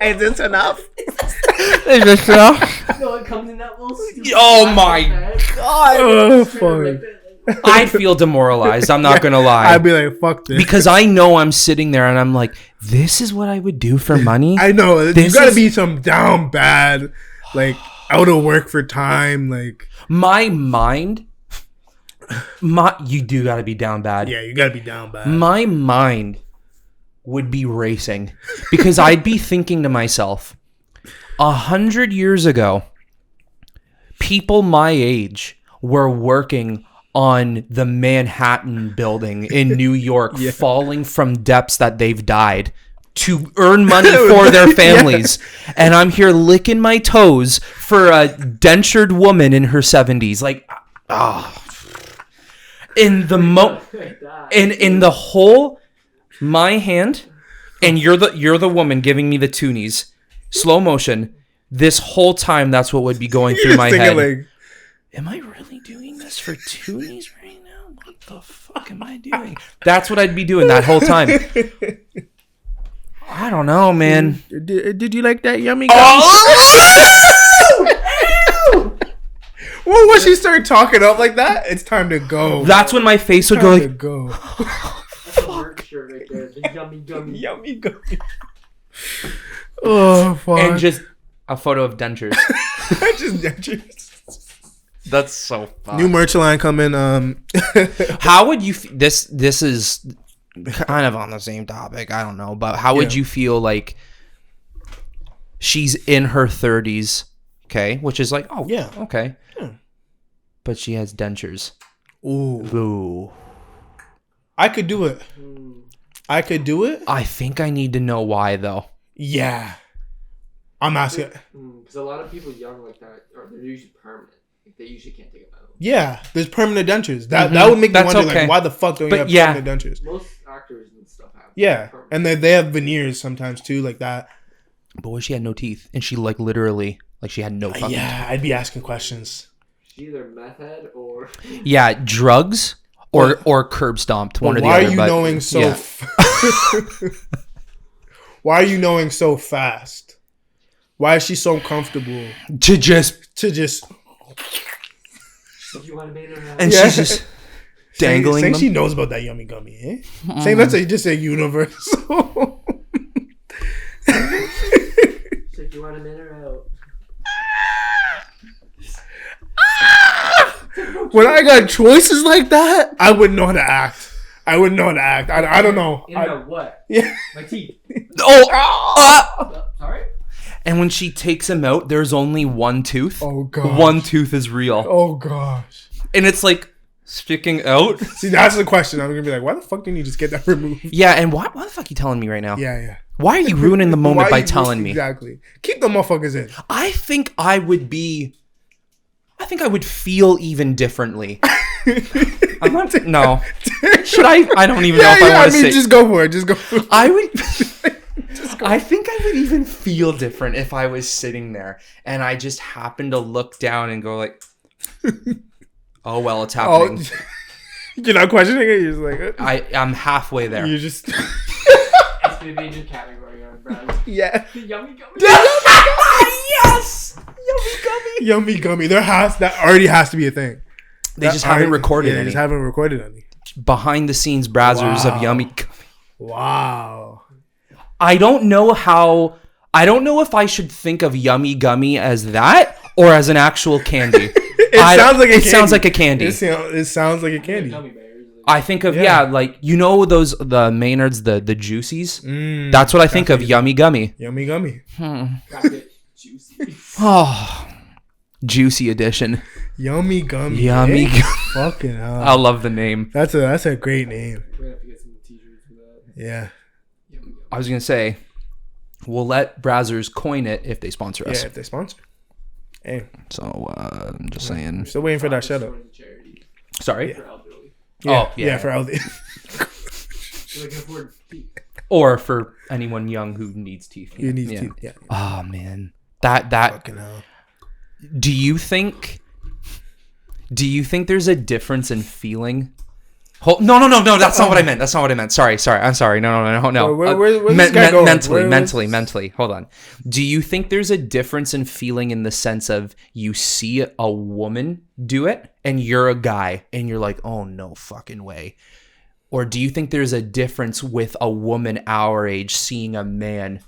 [SPEAKER 2] Is this enough?
[SPEAKER 5] Is this enough?
[SPEAKER 3] No, it comes in that little stupid
[SPEAKER 5] Oh
[SPEAKER 3] plastic
[SPEAKER 5] my
[SPEAKER 3] bag.
[SPEAKER 5] god!
[SPEAKER 2] Oh,
[SPEAKER 3] Turn it
[SPEAKER 2] fuck.
[SPEAKER 3] like that.
[SPEAKER 5] I'd feel demoralized. I'm not gonna lie.
[SPEAKER 2] I'd be like, fuck this.
[SPEAKER 5] Because I know I'm sitting there and I'm like, this is what I would do for money.
[SPEAKER 2] I know. You
[SPEAKER 5] This
[SPEAKER 2] gotta
[SPEAKER 5] is-
[SPEAKER 2] be some down bad, like, out of work for time. Like,
[SPEAKER 5] My mind, you do gotta be down bad.
[SPEAKER 2] yeah, you gotta be down bad.
[SPEAKER 5] My mind would be racing because I'd be thinking to myself, 100 years ago, people my age were working on the Manhattan building in New York, falling from depths that they've died to earn money for their families. And I'm here licking my toes for a dentured woman in her 70s. Like, in the
[SPEAKER 3] Like that.
[SPEAKER 5] in the whole my hand, and you're the woman giving me the toonies, slow motion. This whole time, that's what would be going through my head.
[SPEAKER 2] Like,
[SPEAKER 5] Am I really doing this for toonies right now? What the fuck am I doing? That's what I'd be doing that whole time. I don't know, man.
[SPEAKER 2] did you like that yummy?
[SPEAKER 5] Oh!
[SPEAKER 2] Well, once you start talking up like that, it's time to go.
[SPEAKER 5] That's when my face would go
[SPEAKER 2] time to
[SPEAKER 5] like,
[SPEAKER 2] go.
[SPEAKER 3] That's a work shirt right there. The yummy gummy.
[SPEAKER 2] Yummy gummy. Oh, fuck.
[SPEAKER 5] and just a photo of dentures.
[SPEAKER 2] just
[SPEAKER 5] That's so fun.
[SPEAKER 2] new merch line coming.
[SPEAKER 5] How would you? This is kind of on the same topic. I don't know, but how would
[SPEAKER 2] Yeah.
[SPEAKER 5] you feel like she's in her 30s? Okay, which is like, oh
[SPEAKER 2] Yeah.
[SPEAKER 5] okay,
[SPEAKER 2] Yeah.
[SPEAKER 5] but she has dentures.
[SPEAKER 2] Ooh,
[SPEAKER 5] Ooh,
[SPEAKER 2] I could do it. I could do it.
[SPEAKER 5] I think I need to know why though.
[SPEAKER 2] Yeah. I'm asking.
[SPEAKER 3] Because a lot of people young like that, or they're usually permanent. Like, they usually can't take it out.
[SPEAKER 2] Yeah, there's permanent dentures. That would make me
[SPEAKER 5] That's
[SPEAKER 2] wonder,
[SPEAKER 5] okay.
[SPEAKER 2] like, why the fuck don't
[SPEAKER 5] But
[SPEAKER 2] you have
[SPEAKER 5] yeah.
[SPEAKER 2] permanent dentures?
[SPEAKER 3] Most actors and stuff have.
[SPEAKER 2] Yeah,
[SPEAKER 3] permanent.
[SPEAKER 2] and they have veneers sometimes too, like that.
[SPEAKER 5] But what if she had no teeth and she like literally like she had no fucking
[SPEAKER 2] Yeah, I'd be asking questions.
[SPEAKER 3] She's either meth head or.
[SPEAKER 5] yeah, drugs or curb stomped, one or the
[SPEAKER 2] Why
[SPEAKER 5] other.
[SPEAKER 2] are you
[SPEAKER 5] but
[SPEAKER 2] knowing so?
[SPEAKER 5] yeah.
[SPEAKER 2] Why are you knowing so fast? Why is she so comfortable
[SPEAKER 5] to just
[SPEAKER 2] to just
[SPEAKER 3] You want to make her
[SPEAKER 5] and
[SPEAKER 2] Yeah.
[SPEAKER 5] she's just dangling
[SPEAKER 2] saying
[SPEAKER 5] them?
[SPEAKER 2] she knows about that yummy gummy, eh? Saying that's just a universal.
[SPEAKER 3] She's like, you want to make her out?
[SPEAKER 2] When I got choices like that, I wouldn't know how to act. I wouldn't know how to act. I don't know.
[SPEAKER 3] In a what?
[SPEAKER 2] Yeah.
[SPEAKER 3] My teeth. Sorry?
[SPEAKER 5] And when she takes him out, there's only one tooth.
[SPEAKER 2] Oh god.
[SPEAKER 5] One tooth is real.
[SPEAKER 2] Oh gosh.
[SPEAKER 5] And it's like sticking out.
[SPEAKER 2] See, that's the question. I'm gonna be like, why the fuck didn't you just get that removed?
[SPEAKER 5] Yeah, and why the fuck are you telling me right now?
[SPEAKER 2] Yeah.
[SPEAKER 5] Why are you ruining the moment
[SPEAKER 2] Why
[SPEAKER 5] by
[SPEAKER 2] you-
[SPEAKER 5] telling me?
[SPEAKER 2] Exactly. Keep the motherfuckers in.
[SPEAKER 5] I think I would feel even differently. I'm not, no. Should I? I don't even know if I want to say.
[SPEAKER 2] just go for it. Just go for it.
[SPEAKER 5] I would. I think I would even feel different if I was sitting there and I just happened to look down and go like, "Oh well, it's happening."
[SPEAKER 2] You're not questioning it. You're just like,
[SPEAKER 5] I'm halfway there.
[SPEAKER 2] you just,
[SPEAKER 3] It's going to be a new category on Brad.
[SPEAKER 2] yeah.
[SPEAKER 3] Yummy gummy.
[SPEAKER 5] Yes, yummy gummy.
[SPEAKER 2] Yummy gummy. That already has to be a thing.
[SPEAKER 5] They just haven't recorded
[SPEAKER 2] They
[SPEAKER 5] any.
[SPEAKER 2] just haven't recorded any.
[SPEAKER 5] Behind the scenes brazzers
[SPEAKER 2] Wow.
[SPEAKER 5] of yummy gummy.
[SPEAKER 2] Wow.
[SPEAKER 5] I don't know if I should think of yummy gummy as that or as an actual candy. It sounds like a candy.
[SPEAKER 2] It sounds like a candy.
[SPEAKER 3] Gummy bears.
[SPEAKER 5] I think of
[SPEAKER 2] Yeah.
[SPEAKER 5] like the Maynards, the juicies.
[SPEAKER 2] Mm,
[SPEAKER 5] That's what I think of yummy gummy.
[SPEAKER 2] Yummy gummy.
[SPEAKER 3] Bracket juicy.
[SPEAKER 5] Oh, juicy edition.
[SPEAKER 2] Yummy gummy.
[SPEAKER 5] Yummy
[SPEAKER 2] eh?
[SPEAKER 5] gummy.
[SPEAKER 2] Fucking hell.
[SPEAKER 5] I love the name.
[SPEAKER 2] That's a great name.
[SPEAKER 3] We're going to have to get some t-shirts for that.
[SPEAKER 2] Yeah.
[SPEAKER 3] Yummy gummy.
[SPEAKER 5] I was gonna say, we'll let Brazzers coin it if they sponsor us.
[SPEAKER 2] Yeah, if they sponsor. Hey,
[SPEAKER 5] So I'm just saying.
[SPEAKER 2] still waiting for that shout out.
[SPEAKER 3] Going to charity
[SPEAKER 5] Sorry.
[SPEAKER 3] for elderly.
[SPEAKER 5] Oh, yeah.
[SPEAKER 2] Yeah, for LD.
[SPEAKER 3] So they can afford teeth.
[SPEAKER 5] Or for anyone young who needs teeth.
[SPEAKER 2] You need
[SPEAKER 5] Yeah.
[SPEAKER 2] to. Yeah.
[SPEAKER 5] Oh man, that.
[SPEAKER 2] Fucking hell.
[SPEAKER 5] Do you think there's a difference in feeling No. That's not what I meant. That's not what I meant. Sorry. I'm sorry. No.
[SPEAKER 2] Where's this guy going?
[SPEAKER 5] Mentally. Hold on. Do you think there's a difference in feeling in the sense of you see a woman do it and you're a guy and you're like, oh, no fucking way? Or do you think there's a difference with a woman our age seeing a man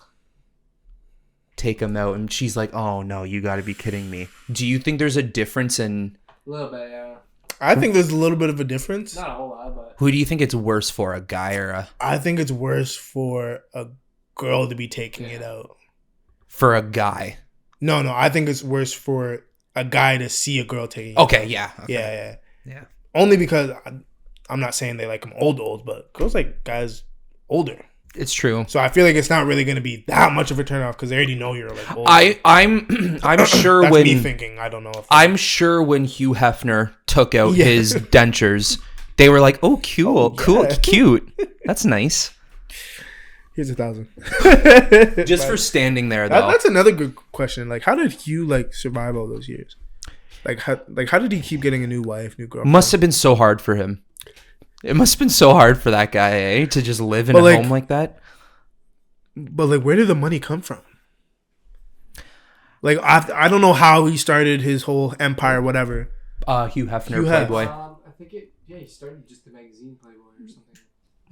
[SPEAKER 5] take him out and she's like, oh, no, you got to be kidding me? Do you think there's a difference in...
[SPEAKER 3] A little bit, yeah.
[SPEAKER 2] I think there's a little bit of a difference.
[SPEAKER 3] Not a whole lot, but...
[SPEAKER 5] Who do you think it's worse for, a guy or a...
[SPEAKER 2] I think it's worse for a girl to be taking it out.
[SPEAKER 5] For a guy?
[SPEAKER 2] No, I think it's worse for a guy to see a girl taking it
[SPEAKER 5] Okay,
[SPEAKER 2] out.
[SPEAKER 5] yeah. Okay.
[SPEAKER 2] Yeah. Only because I'm not saying they like them old, but girls like guys older.
[SPEAKER 5] It's true.
[SPEAKER 2] So I feel like it's not really going to be that much of a turnoff because they already know you're like old.
[SPEAKER 5] I'm sure
[SPEAKER 2] That's
[SPEAKER 5] when
[SPEAKER 2] me thinking. I don't know.
[SPEAKER 5] I'm sure when Hugh Hefner took out his dentures, they were like, "Oh, cute. That's nice."
[SPEAKER 2] Here's $1,000.
[SPEAKER 5] Just for standing there, though.
[SPEAKER 2] That's another good question. Like, how did Hugh like survive all those years? How did he keep getting a new wife, new girlfriend?
[SPEAKER 5] Must have been so hard for him. It must have been so hard for that guy, to just live in a home like that.
[SPEAKER 2] But like, where did the money come from? Like, I don't know how he started his whole empire, whatever.
[SPEAKER 5] Hugh Hefner, Playboy.
[SPEAKER 3] I think he started just the magazine Playboy or something.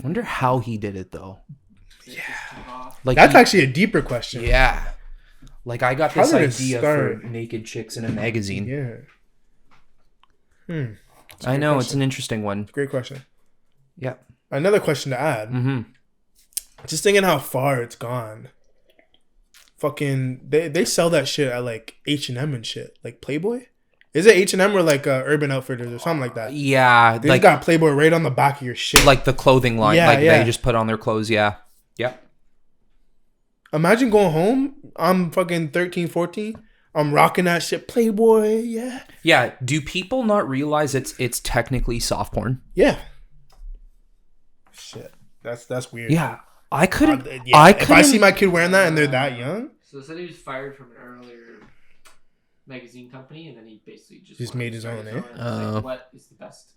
[SPEAKER 5] I wonder how he did it though.
[SPEAKER 3] Yeah.
[SPEAKER 5] Like
[SPEAKER 2] that's actually a deeper question.
[SPEAKER 5] Yeah. Like I got this idea
[SPEAKER 2] start?
[SPEAKER 5] for naked chicks in a magazine.
[SPEAKER 2] Yeah.
[SPEAKER 5] I know, it's an interesting one.
[SPEAKER 2] Great question.
[SPEAKER 5] Yeah.
[SPEAKER 2] Another question to add.
[SPEAKER 5] Mm-hmm.
[SPEAKER 2] Just thinking how far it's gone. Fucking, they sell that shit at like H&M and shit. Like Playboy? Is it H&M or like Urban Outfitters or something like that?
[SPEAKER 5] Yeah.
[SPEAKER 2] They just got Playboy right on the back of your shit.
[SPEAKER 5] Like the clothing line.
[SPEAKER 2] Yeah,
[SPEAKER 5] they just put on their clothes. Yeah. Yep.
[SPEAKER 2] Imagine going home. I'm fucking 13, 14. I'm rocking that shit. Playboy, yeah.
[SPEAKER 5] Yeah. Do people not realize it's technically soft porn?
[SPEAKER 2] Yeah. Shit. That's weird.
[SPEAKER 5] Yeah. I couldn't.
[SPEAKER 2] If I see my kid wearing that and they're that young.
[SPEAKER 3] So they said he was fired from an earlier magazine company, and then he basically
[SPEAKER 2] just made his own.
[SPEAKER 3] Like, what is the best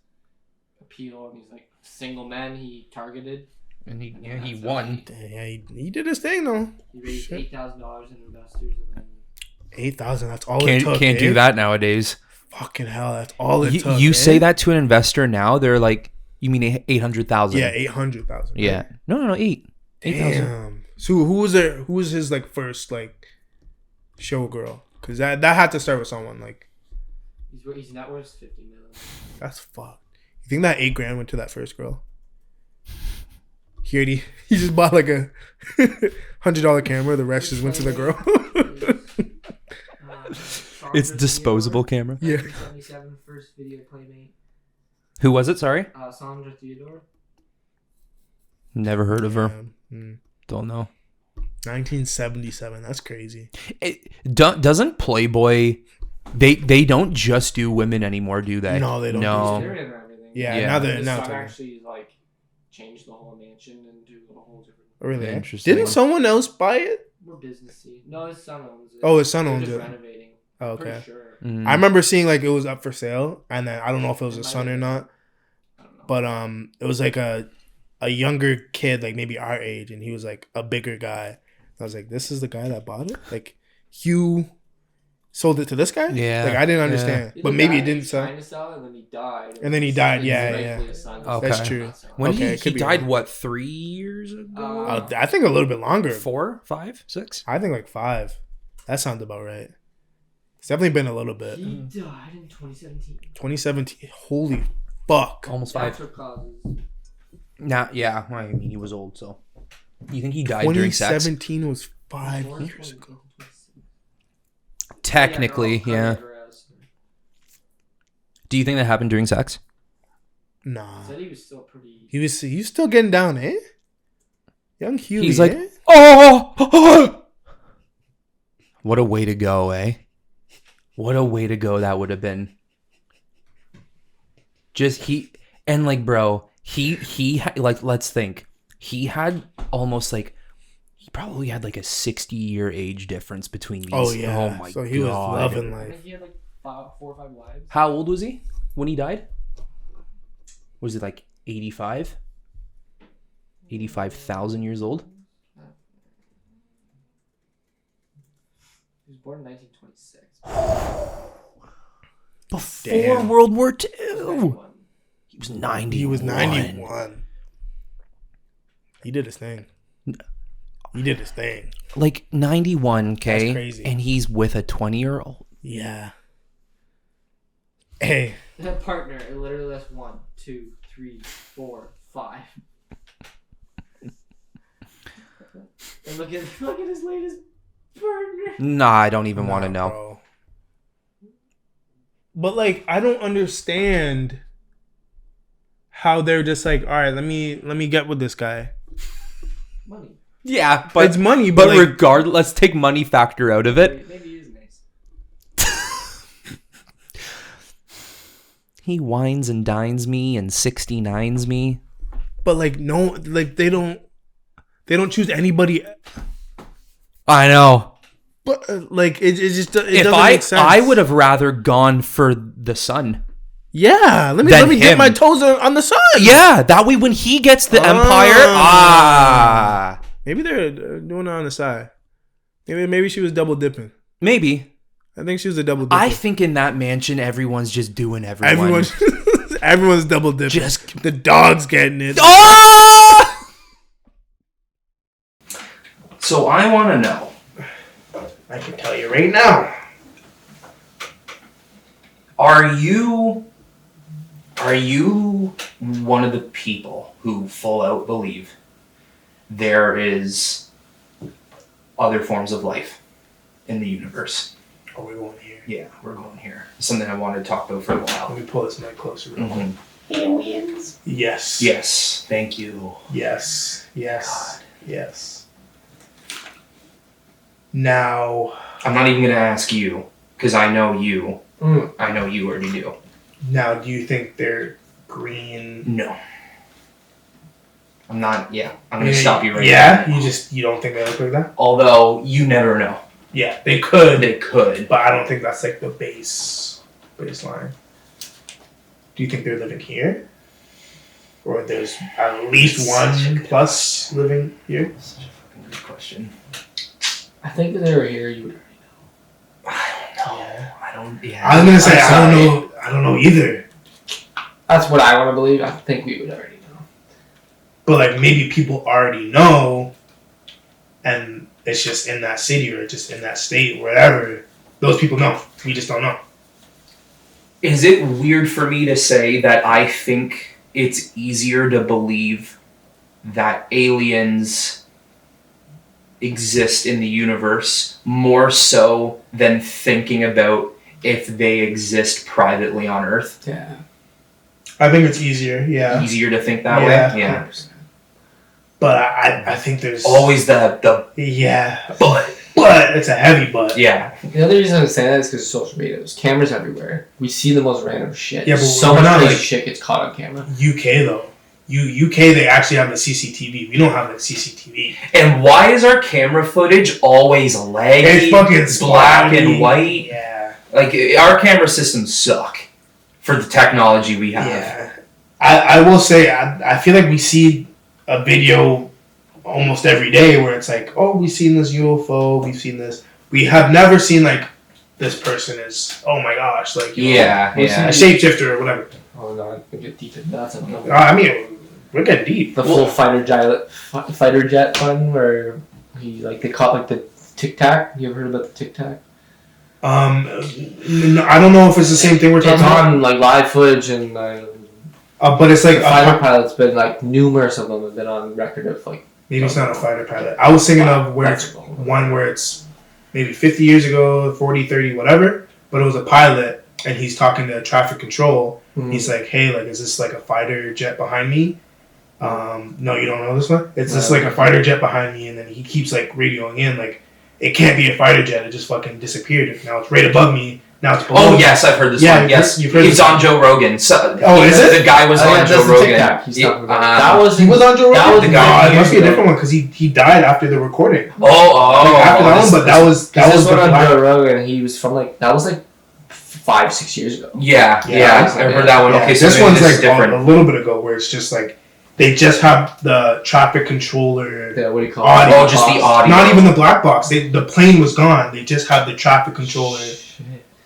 [SPEAKER 3] appeal? And he's like single men he targeted,
[SPEAKER 5] and he won.
[SPEAKER 2] Yeah, he did his thing though.
[SPEAKER 3] He raised $8,000 in investors, and then
[SPEAKER 2] 8,000. That's all it took.
[SPEAKER 5] Can't do that nowadays.
[SPEAKER 2] Fucking hell, that's all it took.
[SPEAKER 5] You say that to an investor now, they're like, "You mean 800,000?"
[SPEAKER 2] Yeah, 800,000. Right?
[SPEAKER 5] Yeah, no, 8,000.
[SPEAKER 2] Damn. So who was his like first like show girl? Because that had to start with someone like.
[SPEAKER 3] He's net worth $50 million.
[SPEAKER 2] That's fucked. You think that $8,000 went to that first girl? He just bought like a $100 camera. The rest just went to the girl.
[SPEAKER 5] It's disposable camera.
[SPEAKER 2] Yeah.
[SPEAKER 3] 1977 first video playmate.
[SPEAKER 5] Who was it? Sorry.
[SPEAKER 3] Sandra Theodore.
[SPEAKER 5] Never heard of her.
[SPEAKER 2] Mm.
[SPEAKER 5] Don't know.
[SPEAKER 2] 1977. That's crazy.
[SPEAKER 5] Doesn't Playboy? They don't just do women anymore, do they?
[SPEAKER 2] No, they don't.
[SPEAKER 5] No.
[SPEAKER 3] They're in everything.
[SPEAKER 2] Yeah.
[SPEAKER 3] His
[SPEAKER 2] Now
[SPEAKER 3] son actually like changed the whole mansion and do a whole different.
[SPEAKER 2] Really
[SPEAKER 5] interesting.
[SPEAKER 2] Didn't someone else buy it?
[SPEAKER 3] More businessy. No, his son owns it.
[SPEAKER 2] Oh, his son
[SPEAKER 3] They're
[SPEAKER 2] owns
[SPEAKER 3] just
[SPEAKER 2] it.
[SPEAKER 3] Renovating.
[SPEAKER 2] Oh, okay.
[SPEAKER 3] Pretty sure.
[SPEAKER 2] I remember seeing like it was up for sale, and then I don't know if it was
[SPEAKER 3] It
[SPEAKER 2] a
[SPEAKER 3] might
[SPEAKER 2] son or
[SPEAKER 3] have
[SPEAKER 2] not,
[SPEAKER 3] I don't know.
[SPEAKER 2] but it was like a younger kid, like maybe our age, and he was like a bigger guy. I was like, this is the guy that bought it? Like, Hugh sold it to this guy?
[SPEAKER 5] Yeah.
[SPEAKER 2] Like, I didn't understand.
[SPEAKER 3] He's
[SPEAKER 2] But
[SPEAKER 3] a
[SPEAKER 2] maybe
[SPEAKER 3] guy
[SPEAKER 2] it didn't
[SPEAKER 3] who's
[SPEAKER 2] sell.
[SPEAKER 3] trying to sell it, and then he died.
[SPEAKER 2] And then he died,
[SPEAKER 3] He's
[SPEAKER 2] yeah.
[SPEAKER 3] rightfully his son.
[SPEAKER 5] Okay.
[SPEAKER 2] That's true.
[SPEAKER 5] When
[SPEAKER 2] Okay,
[SPEAKER 5] he
[SPEAKER 2] it could be
[SPEAKER 5] died,
[SPEAKER 2] right.
[SPEAKER 5] what, 3 years ago?
[SPEAKER 2] I think a little bit longer.
[SPEAKER 5] 4, 5, 6?
[SPEAKER 2] I think like 5. That sounds about right. It's definitely been a little bit.
[SPEAKER 3] He died in 2017.
[SPEAKER 2] 2017. Holy fuck.
[SPEAKER 5] Almost 5.
[SPEAKER 3] Natural causes.
[SPEAKER 5] Yeah. I mean, he was old, so. You think he died during sex?
[SPEAKER 2] 2017 was 5 years ago.
[SPEAKER 5] Technically, yeah. Do you think that happened during sex?
[SPEAKER 2] Nah.
[SPEAKER 3] Said he was still pretty.
[SPEAKER 2] He was still getting down, eh? Young Huey.
[SPEAKER 5] He's like,
[SPEAKER 2] eh?
[SPEAKER 5] oh! What a way to go, eh? What a way to go that would have been. Like, let's think. He had almost like, he probably had like a 60-year age difference between these.
[SPEAKER 2] Oh yeah.
[SPEAKER 5] Oh my
[SPEAKER 2] so he was
[SPEAKER 5] God.
[SPEAKER 2] loving
[SPEAKER 3] I think
[SPEAKER 2] life.
[SPEAKER 3] he had like 4 or 5 wives.
[SPEAKER 5] How old was he when he died? Was it like 85? 85,000 years old?
[SPEAKER 3] He was born in 1926.
[SPEAKER 5] Before
[SPEAKER 2] Damn.
[SPEAKER 5] World War II.
[SPEAKER 3] 91.
[SPEAKER 5] He was 91.
[SPEAKER 2] He was 91. He did his thing. He did his thing.
[SPEAKER 5] Like 91, okay?
[SPEAKER 2] That's crazy.
[SPEAKER 5] And he's with a 20-year-old.
[SPEAKER 2] Yeah. Hey.
[SPEAKER 3] That partner, it literally has 1, 2, 3, 4, 5. And look at his latest partner.
[SPEAKER 5] Nah, I don't even want to know.
[SPEAKER 2] Bro. But like, I don't understand how they're just like, all right, let me get with this guy.
[SPEAKER 3] Money.
[SPEAKER 5] Yeah, but
[SPEAKER 2] It's money,
[SPEAKER 5] but
[SPEAKER 2] but like,
[SPEAKER 5] regardless, let's take money factor out of it.
[SPEAKER 3] Maybe he is nice.
[SPEAKER 5] He wines and dines me and 69s me.
[SPEAKER 2] but like no, like they don't choose anybody.
[SPEAKER 5] I know.
[SPEAKER 2] But like it just it
[SPEAKER 5] If
[SPEAKER 2] doesn't make sense.
[SPEAKER 5] I would have rather gone for the sun.
[SPEAKER 2] Yeah, let
[SPEAKER 5] Than
[SPEAKER 2] me dip
[SPEAKER 5] him.
[SPEAKER 2] my toes on the sun.
[SPEAKER 5] Yeah, that way when he gets the empire,
[SPEAKER 2] Maybe they're doing it on the side. Maybe she was double dipping.
[SPEAKER 5] maybe.
[SPEAKER 2] I think she was a double dipper.
[SPEAKER 5] I think in that mansion, everyone's just doing everyone.
[SPEAKER 2] Everyone's double dipping.
[SPEAKER 5] Just-
[SPEAKER 2] the dog's getting it.
[SPEAKER 5] Oh! So I want to know.
[SPEAKER 2] I can tell you right now.
[SPEAKER 5] Are you one of the people who full out believe there is other forms of life in the universe?
[SPEAKER 2] Are we going here?
[SPEAKER 5] Yeah, we're going here. Something I wanted to talk about for a
[SPEAKER 2] Let
[SPEAKER 5] while.
[SPEAKER 2] me pull this mic closer. Real quick.
[SPEAKER 5] Mhm.
[SPEAKER 3] Aliens.
[SPEAKER 2] Yes.
[SPEAKER 5] Yes, thank you.
[SPEAKER 2] Yes. Yes. Yes. Now,
[SPEAKER 5] I'm not even going to ask you because I know you.
[SPEAKER 3] Mm.
[SPEAKER 5] I know you already do.
[SPEAKER 2] do you think they're green?
[SPEAKER 5] No. I'm not, yeah. I'm going to stop you right
[SPEAKER 2] Yeah,
[SPEAKER 5] now.
[SPEAKER 2] you don't think they look like that?
[SPEAKER 5] Although, you never know.
[SPEAKER 2] Yeah, they could,
[SPEAKER 5] They could.
[SPEAKER 2] but I don't think that's like the baseline. Do you think they're living here? Or there's at least one plus living here?
[SPEAKER 5] Such a fucking good question.
[SPEAKER 3] I think if they were here, you would already know.
[SPEAKER 5] I don't know.
[SPEAKER 2] Yeah.
[SPEAKER 5] I don't, yeah.
[SPEAKER 2] I was gonna say
[SPEAKER 5] I'm
[SPEAKER 2] I don't
[SPEAKER 5] sorry.
[SPEAKER 2] know. I don't know either.
[SPEAKER 3] That's what I want to believe. I think we would already know.
[SPEAKER 2] But like maybe people already know, and it's just in that city or just in that state, wherever. Those people know. We just don't know.
[SPEAKER 5] Is it weird for me to say that I think it's easier to believe that aliens exist in the universe more so than thinking about if they exist privately on Earth?
[SPEAKER 3] Yeah.
[SPEAKER 2] I think it's easier. Yeah.
[SPEAKER 5] Easier to think that
[SPEAKER 2] Yeah.
[SPEAKER 5] way? Yeah.
[SPEAKER 3] 100%.
[SPEAKER 2] But I think there's
[SPEAKER 5] Always the
[SPEAKER 2] yeah.
[SPEAKER 5] but.
[SPEAKER 2] But it's a heavy but.
[SPEAKER 5] Yeah.
[SPEAKER 3] The other reason I'm saying that is because of social media. There's cameras everywhere. We see the most random shit.
[SPEAKER 2] Yeah, but
[SPEAKER 3] so
[SPEAKER 2] we're
[SPEAKER 3] much
[SPEAKER 2] not,
[SPEAKER 3] crazy
[SPEAKER 2] like-
[SPEAKER 3] shit gets caught on camera.
[SPEAKER 2] UK though. UK they actually have the CCTV. We don't have the CCTV.
[SPEAKER 5] And why is our camera footage always laggy?
[SPEAKER 2] It's fucking
[SPEAKER 5] black
[SPEAKER 2] spotty.
[SPEAKER 5] and white.
[SPEAKER 2] Yeah.
[SPEAKER 5] Like, our camera systems suck for the technology we have.
[SPEAKER 2] Yeah. I will say I feel like we see a video almost every day where it's like, oh, we've seen this UFO, we've seen this. We have never seen like this person is, oh my gosh, like you know,
[SPEAKER 5] Yeah,
[SPEAKER 2] a
[SPEAKER 5] yeah.
[SPEAKER 2] shapeshifter or whatever.
[SPEAKER 3] Oh god, we get deep into that. Another.
[SPEAKER 2] I mean, we're getting deep.
[SPEAKER 3] The full fighter jet one where he like they caught like the Tic Tac. You ever heard about the Tic Tac?
[SPEAKER 2] No, I don't know if it's the same thing we're talking
[SPEAKER 3] It's
[SPEAKER 2] about.
[SPEAKER 3] on like live footage and
[SPEAKER 2] But it's like
[SPEAKER 3] the fighter pilot's been like numerous of them have been on record of like.
[SPEAKER 2] maybe it's not a fighter pilot. I was thinking of where it's one where it's maybe 50 years ago, 40, 30, whatever. But it was a pilot, and he's talking to traffic control.
[SPEAKER 3] Mhm.
[SPEAKER 2] He's like, "Hey, like, is this like a fighter jet behind me?" No, you don't know this one. It's just like a fighter jet behind me, and then he keeps like radioing in, like, it can't be a fighter jet. It just fucking disappeared. Now it's right above me. Now it's below.
[SPEAKER 5] Oh,
[SPEAKER 2] me.
[SPEAKER 5] yes, I've heard this
[SPEAKER 2] Yeah,
[SPEAKER 5] one. Yes,
[SPEAKER 2] you've heard
[SPEAKER 5] it's
[SPEAKER 2] this
[SPEAKER 5] on Joe Rogan. So,
[SPEAKER 2] Oh, is it?
[SPEAKER 5] The guy was on Joe
[SPEAKER 3] that's the Tic
[SPEAKER 5] Rogan.
[SPEAKER 3] Tac he's talking about.
[SPEAKER 5] Yeah,
[SPEAKER 3] That was
[SPEAKER 2] He was on Joe Rogan.
[SPEAKER 3] That was
[SPEAKER 5] the guy
[SPEAKER 2] it must be a
[SPEAKER 3] years
[SPEAKER 2] different one because he died after the recording.
[SPEAKER 5] Oh,
[SPEAKER 2] After that one, but that was
[SPEAKER 3] This
[SPEAKER 2] the
[SPEAKER 3] one on
[SPEAKER 2] black-
[SPEAKER 3] Joe Rogan. He was from like that was like 5-6 years ago.
[SPEAKER 5] Yeah,
[SPEAKER 2] Yeah.
[SPEAKER 5] I heard that one.
[SPEAKER 2] Yeah,
[SPEAKER 5] Okay, so
[SPEAKER 2] this
[SPEAKER 5] maybe
[SPEAKER 2] one's
[SPEAKER 5] this
[SPEAKER 2] like
[SPEAKER 5] is different.
[SPEAKER 2] a little bit ago, where it's just like they just have the traffic controller.
[SPEAKER 3] Yeah, what do you call
[SPEAKER 2] Audio.
[SPEAKER 3] it?
[SPEAKER 5] Oh, just the audio.
[SPEAKER 2] Not even the black box. The plane was gone. They just had the traffic controller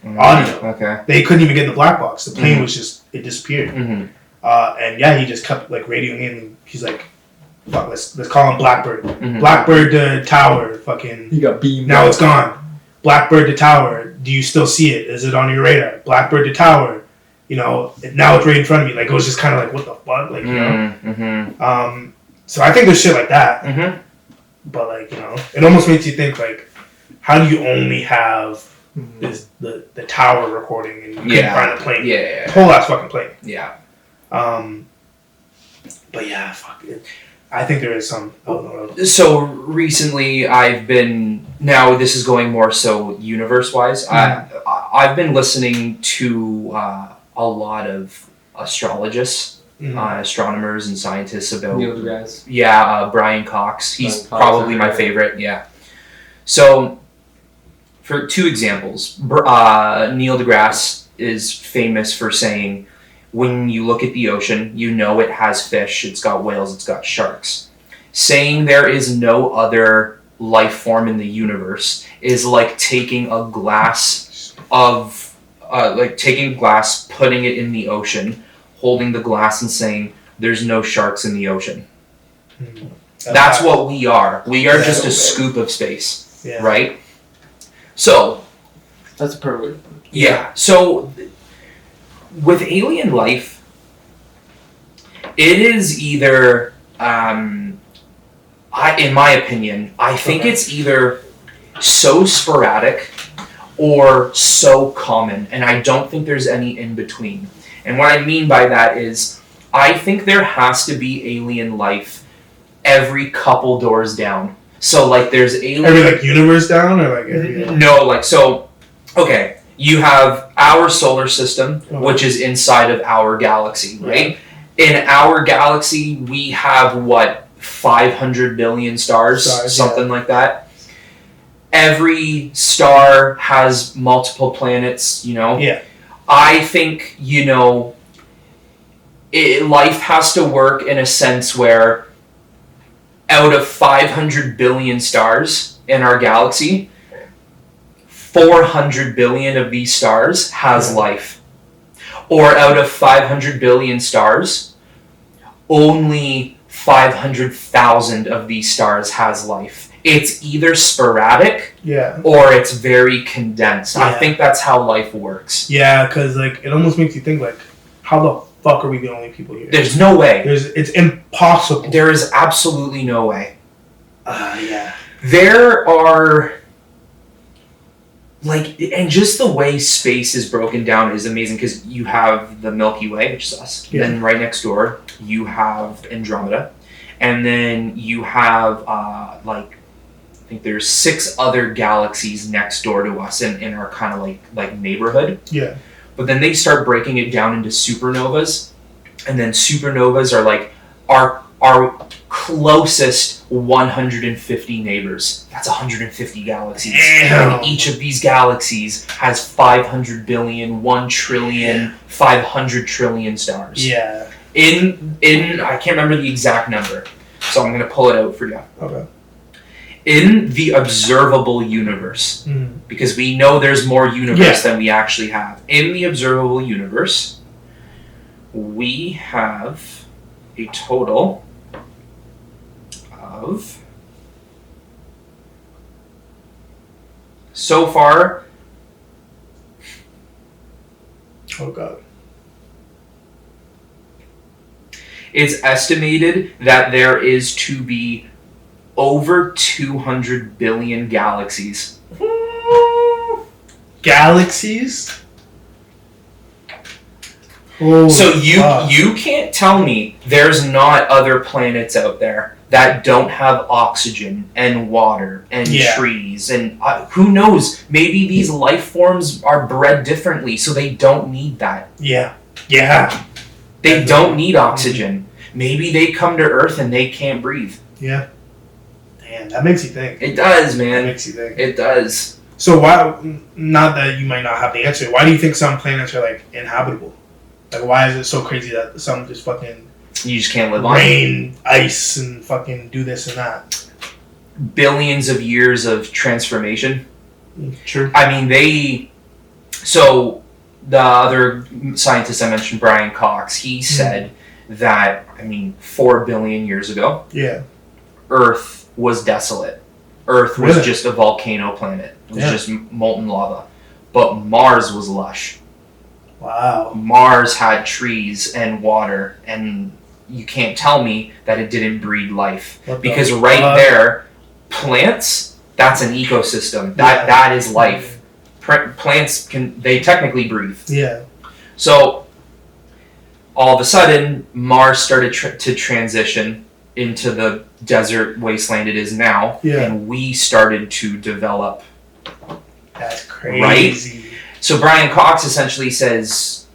[SPEAKER 2] audio.
[SPEAKER 5] Okay.
[SPEAKER 2] They couldn't even get the black box. The plane was just, it disappeared.
[SPEAKER 5] Mm-hmm.
[SPEAKER 2] And yeah, he just kept like radioing in. He's like, fuck, let's call him Blackbird.
[SPEAKER 5] Mhm.
[SPEAKER 2] Blackbird to tower. Fucking.
[SPEAKER 3] He got beamed.
[SPEAKER 2] Now it's gone. Blackbird to tower. Do you still see it? Is it on your radar? Blackbird to tower. You know, now it's right in front of me. Like, it was just kind of like, what the fuck? Like, you know?
[SPEAKER 5] Mm-hmm.
[SPEAKER 2] So I think there's shit like that.
[SPEAKER 5] Mm-hmm.
[SPEAKER 2] But, like, you know, it almost makes you think, like, how do you only have this the tower recording and you can't find a plane?
[SPEAKER 5] Yeah.
[SPEAKER 2] The whole ass fucking plane.
[SPEAKER 5] Yeah.
[SPEAKER 2] But yeah, fuck it. I think there is some out in the world.
[SPEAKER 5] So recently, I've been, now this is going more so universe-wise, I've been listening to a lot of astrologists, astronomers and scientists about...
[SPEAKER 3] Neil deGrasse.
[SPEAKER 5] Yeah, Brian Cox. He's
[SPEAKER 3] Brian Cox,
[SPEAKER 5] probably my favorite, yeah. So, for 2 examples, Neil deGrasse is famous for saying, when you look at the ocean, you know it has fish, it's got whales, it's got sharks. Saying there is no other life form in the universe is like taking a glass of, putting it in the ocean, holding the glass and saying, there's no sharks in the ocean. That's what we are. We are just a scoop of space, right? So,
[SPEAKER 3] That's perfect.
[SPEAKER 5] yeah, so with alien life, it is either, in my opinion, I think it's either so sporadic or so common, and I don't think there's any in between. And what I mean by that is, I think there has to be alien life every couple doors down. So, like, there's alien...
[SPEAKER 2] Every, like, universe down, or, like, every...
[SPEAKER 5] No, like, so, okay, you have our solar system, which is inside of our galaxy, right? In our galaxy, we have, 500 billion stars something like that. Every star has multiple planets, you know?
[SPEAKER 2] Yeah.
[SPEAKER 5] I think, you know, life has to work in a sense where out of 500 billion stars in our galaxy, 400 billion of these stars has life. Or out of 500 billion stars, only 500,000 of these stars has life. It's either sporadic or it's very condensed. I think that's how life works.
[SPEAKER 2] Yeah, because, like, it almost makes you think, like, how the fuck are we the only people here?
[SPEAKER 5] There's no way.
[SPEAKER 2] It's impossible.
[SPEAKER 5] There is absolutely no way.
[SPEAKER 2] Yeah.
[SPEAKER 5] There are... Like, and just the way space is broken down is amazing, because you have the Milky Way, which is us.
[SPEAKER 2] Yeah.
[SPEAKER 5] Then right next door, you have Andromeda. And then you have, I think there's 6 other galaxies next door to us in our kind of like neighborhood.
[SPEAKER 2] Yeah.
[SPEAKER 5] But then they start breaking it down into supernovas. And then supernovas are like our closest 150 neighbors. That's 150 galaxies.
[SPEAKER 2] Damn.
[SPEAKER 5] And each of these galaxies has 500 billion, 1 trillion, 500 trillion stars.
[SPEAKER 2] Yeah.
[SPEAKER 5] In I can't remember the exact number, so I'm going to pull it out for you.
[SPEAKER 2] Okay.
[SPEAKER 5] In the observable universe, because we know there's more universe than we actually have. In the observable universe, we have a total of, so far,
[SPEAKER 2] Oh, God.
[SPEAKER 5] it's estimated that there is to be over 200 billion galaxies.
[SPEAKER 2] Galaxies? Holy
[SPEAKER 5] So
[SPEAKER 2] fuck.
[SPEAKER 5] you can't tell me there's not other planets out there that don't have oxygen and water and trees and who knows, maybe these life forms are bred differently so they don't need that.
[SPEAKER 2] Yeah.
[SPEAKER 5] They don't need oxygen. Maybe they come to Earth and they can't breathe.
[SPEAKER 2] Yeah. Damn, that makes you think.
[SPEAKER 5] It does,
[SPEAKER 2] That
[SPEAKER 5] man.
[SPEAKER 2] makes you think.
[SPEAKER 5] It does.
[SPEAKER 2] So why? Not that you might not have the answer. Why do you think some planets are like inhabitable? Like, why is it so crazy that some just fucking
[SPEAKER 5] You just can't live on
[SPEAKER 2] rain, ice, and fucking do this and that?
[SPEAKER 5] billions of years of transformation.
[SPEAKER 2] True.
[SPEAKER 5] I mean, so the other scientist I mentioned, Brian Cox, he said that, 4 billion years ago,
[SPEAKER 2] Yeah.
[SPEAKER 5] Earth was desolate. Earth was
[SPEAKER 2] Really?
[SPEAKER 5] just a volcano planet. It was
[SPEAKER 2] Yeah.
[SPEAKER 5] just molten lava. But Mars was lush.
[SPEAKER 2] Wow.
[SPEAKER 5] Mars had trees and water, and you can't tell me that it didn't breed life.
[SPEAKER 2] What the
[SPEAKER 5] Because right
[SPEAKER 2] fuck?
[SPEAKER 5] there, plants, that's an ecosystem. That is life. Plants they technically breathe.
[SPEAKER 2] Yeah.
[SPEAKER 5] So all of a sudden, Mars started to transition into the desert wasteland it is now,
[SPEAKER 2] Yeah.
[SPEAKER 5] and we started to develop.
[SPEAKER 2] That's crazy.
[SPEAKER 5] So Brian Cox essentially says,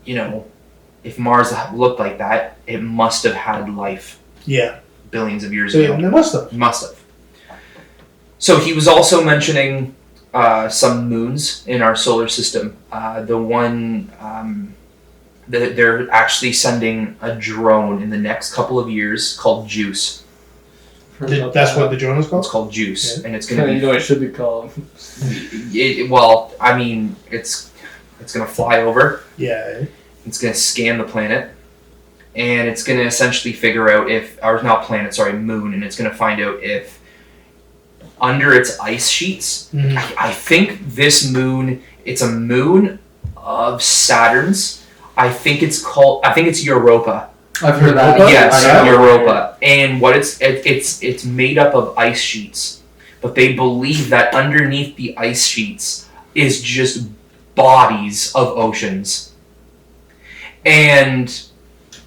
[SPEAKER 5] if Mars looked like that, it must have had life
[SPEAKER 2] Yeah.
[SPEAKER 5] billions of years
[SPEAKER 2] So
[SPEAKER 5] ago.
[SPEAKER 2] yeah, it must have.
[SPEAKER 5] Must have. So he was also mentioning some moons in our solar system. The one that they're actually sending a drone in the next couple of years called Juice.
[SPEAKER 2] That's what the drone is
[SPEAKER 5] It's
[SPEAKER 2] called?
[SPEAKER 5] called Juice,
[SPEAKER 2] Yeah.
[SPEAKER 5] and it's going to
[SPEAKER 3] You
[SPEAKER 5] be.
[SPEAKER 3] know what it should be called.
[SPEAKER 5] It's going to fly over.
[SPEAKER 2] Yeah.
[SPEAKER 5] It's going to scan the planet, and it's going to essentially figure out moon, and it's going to find out if under its ice sheets,
[SPEAKER 2] Mhm.
[SPEAKER 5] I think this moon, it's a moon of Saturn's. I think it's Europa.
[SPEAKER 3] I've heard that.
[SPEAKER 2] Europa?
[SPEAKER 5] Yes,
[SPEAKER 2] Yeah.
[SPEAKER 5] Europa. And what it's made up of ice sheets. But they believe that underneath the ice sheets is just bodies of oceans. And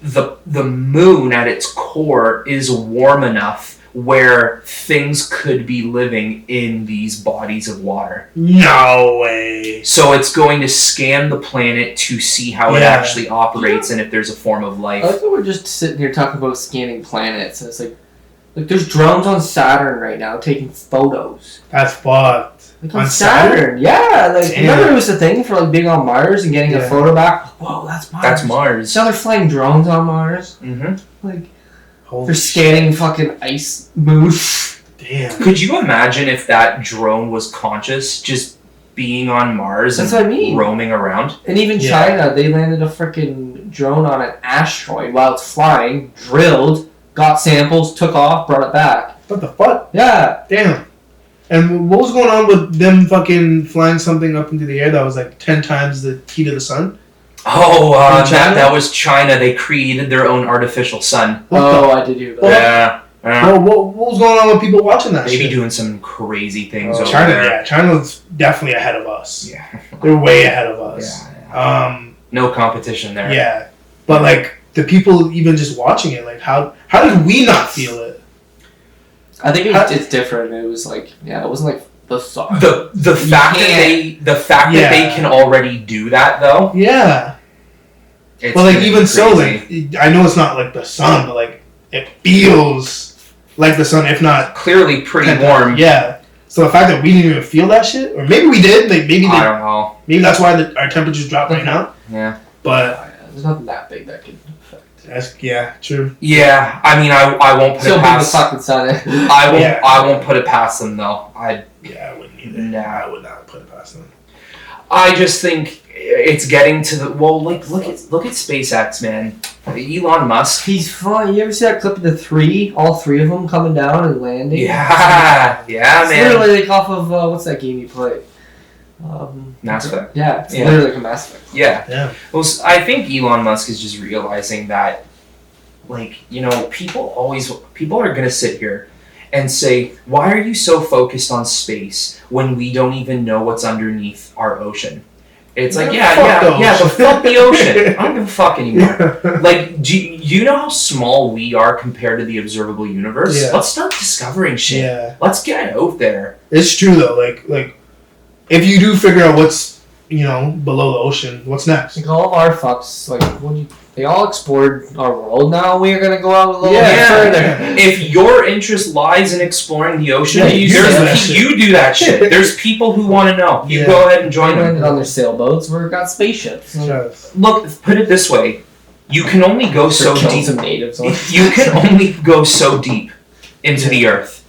[SPEAKER 5] the moon at its core is warm enough where things could be living in these bodies of water.
[SPEAKER 2] No way.
[SPEAKER 5] So it's going to scan the planet to see how it
[SPEAKER 2] Yeah.
[SPEAKER 5] actually operates and if there's a form of life.
[SPEAKER 3] I like that we're just sitting here talking about scanning planets, and it's like there's drones on Saturn right now taking photos.
[SPEAKER 2] That's fucked.
[SPEAKER 3] Like on
[SPEAKER 2] On
[SPEAKER 3] Saturn, yeah. Like
[SPEAKER 2] Damn.
[SPEAKER 3] remember it was the thing for like being on Mars and getting a
[SPEAKER 2] Yeah.
[SPEAKER 3] photo back. Whoa, that's Mars.
[SPEAKER 5] That's Mars.
[SPEAKER 3] So they're flying drones on Mars.
[SPEAKER 5] Mm-hmm.
[SPEAKER 3] Like
[SPEAKER 2] Holy
[SPEAKER 3] they're scanning fucking ice moons.
[SPEAKER 2] Damn.
[SPEAKER 5] Could you imagine if that drone was conscious, just being on Mars
[SPEAKER 3] That's
[SPEAKER 5] and
[SPEAKER 3] what I mean.
[SPEAKER 5] roaming around?
[SPEAKER 3] And even
[SPEAKER 2] Yeah.
[SPEAKER 3] China, they landed a freaking drone on an asteroid while it's flying, drilled, got samples, took off, brought it back.
[SPEAKER 2] What the fuck?
[SPEAKER 3] Yeah.
[SPEAKER 2] Damn. And what was going on with them fucking flying something up into the air that was like 10 times the heat of the sun?
[SPEAKER 5] Oh,
[SPEAKER 2] In China?
[SPEAKER 5] that was China. They created their own artificial sun.
[SPEAKER 2] What
[SPEAKER 3] Oh, I did hear that.
[SPEAKER 2] Well,
[SPEAKER 5] Yeah.
[SPEAKER 2] Well, what was going on with people watching that
[SPEAKER 5] They be
[SPEAKER 2] shit?
[SPEAKER 5] doing some crazy things
[SPEAKER 3] Oh,
[SPEAKER 5] over
[SPEAKER 2] China,
[SPEAKER 5] there.
[SPEAKER 2] yeah. China's definitely ahead of us.
[SPEAKER 5] Yeah.
[SPEAKER 2] They're way ahead of us.
[SPEAKER 5] Yeah. No competition there.
[SPEAKER 2] Yeah. But like the people even just watching it, like how did we not feel it?
[SPEAKER 3] I think it's different. It was like, it wasn't like the song.
[SPEAKER 5] The fact that
[SPEAKER 2] Yeah.
[SPEAKER 5] they can already do that though.
[SPEAKER 2] Yeah.
[SPEAKER 5] It's
[SPEAKER 2] But like
[SPEAKER 5] gonna be
[SPEAKER 2] even so,
[SPEAKER 5] crazy.
[SPEAKER 2] like I know it's not like the sun, but like it feels like the sun, if not
[SPEAKER 5] Clearly pretty
[SPEAKER 2] 10
[SPEAKER 5] warm.
[SPEAKER 2] times. Yeah. So the fact that we didn't even feel that shit, or maybe we did, like
[SPEAKER 5] I don't know.
[SPEAKER 2] maybe that's why our temperatures dropped right now.
[SPEAKER 5] Yeah.
[SPEAKER 2] But
[SPEAKER 3] There's nothing that big that could affect.
[SPEAKER 2] that's true.
[SPEAKER 5] Yeah. I mean, I won't put
[SPEAKER 3] Still
[SPEAKER 5] it
[SPEAKER 3] big the
[SPEAKER 5] past.
[SPEAKER 3] fucking sun.
[SPEAKER 2] Yeah.
[SPEAKER 5] I won't put it past them though.
[SPEAKER 2] Yeah, I wouldn't either.
[SPEAKER 5] Nah.
[SPEAKER 2] I would not put it past them.
[SPEAKER 5] I just think it's getting to the like look at SpaceX, man. Elon Musk.
[SPEAKER 3] He's fun. You ever see that clip of all three of them coming down and landing?
[SPEAKER 5] Yeah,
[SPEAKER 3] It's
[SPEAKER 5] man.
[SPEAKER 3] literally like off of what's that game you play?
[SPEAKER 5] Mass Effect.
[SPEAKER 3] Yeah, it's
[SPEAKER 5] Yeah.
[SPEAKER 3] literally like a Mass Effect.
[SPEAKER 5] Yeah.
[SPEAKER 2] Yeah.
[SPEAKER 5] Well, I think Elon Musk is just realizing that, people are gonna sit here and say, why are you so focused on space when we don't even know what's underneath our ocean? It's like,
[SPEAKER 2] Fuck the
[SPEAKER 5] but fuck the
[SPEAKER 2] ocean.
[SPEAKER 5] ocean. I don't give a fuck anymore. Like, do you know how small we are compared to the observable universe?
[SPEAKER 2] Yeah.
[SPEAKER 5] Let's start discovering shit.
[SPEAKER 2] Yeah.
[SPEAKER 5] Let's get out there.
[SPEAKER 2] It's true though. Like if you do figure out what's below the ocean, what's next?
[SPEAKER 3] Like all of our fucks, like They all explored our world. Now we are gonna go out a little bit further.
[SPEAKER 5] If your interest lies in exploring the ocean,
[SPEAKER 3] Yeah,
[SPEAKER 5] you do that shit. There's people who want to know. You go ahead and join them.
[SPEAKER 3] On their sailboats, we've got spaceships.
[SPEAKER 5] Look, put it this way: you can only go so deep.
[SPEAKER 3] Some natives.
[SPEAKER 5] You can only go so deep into the Earth.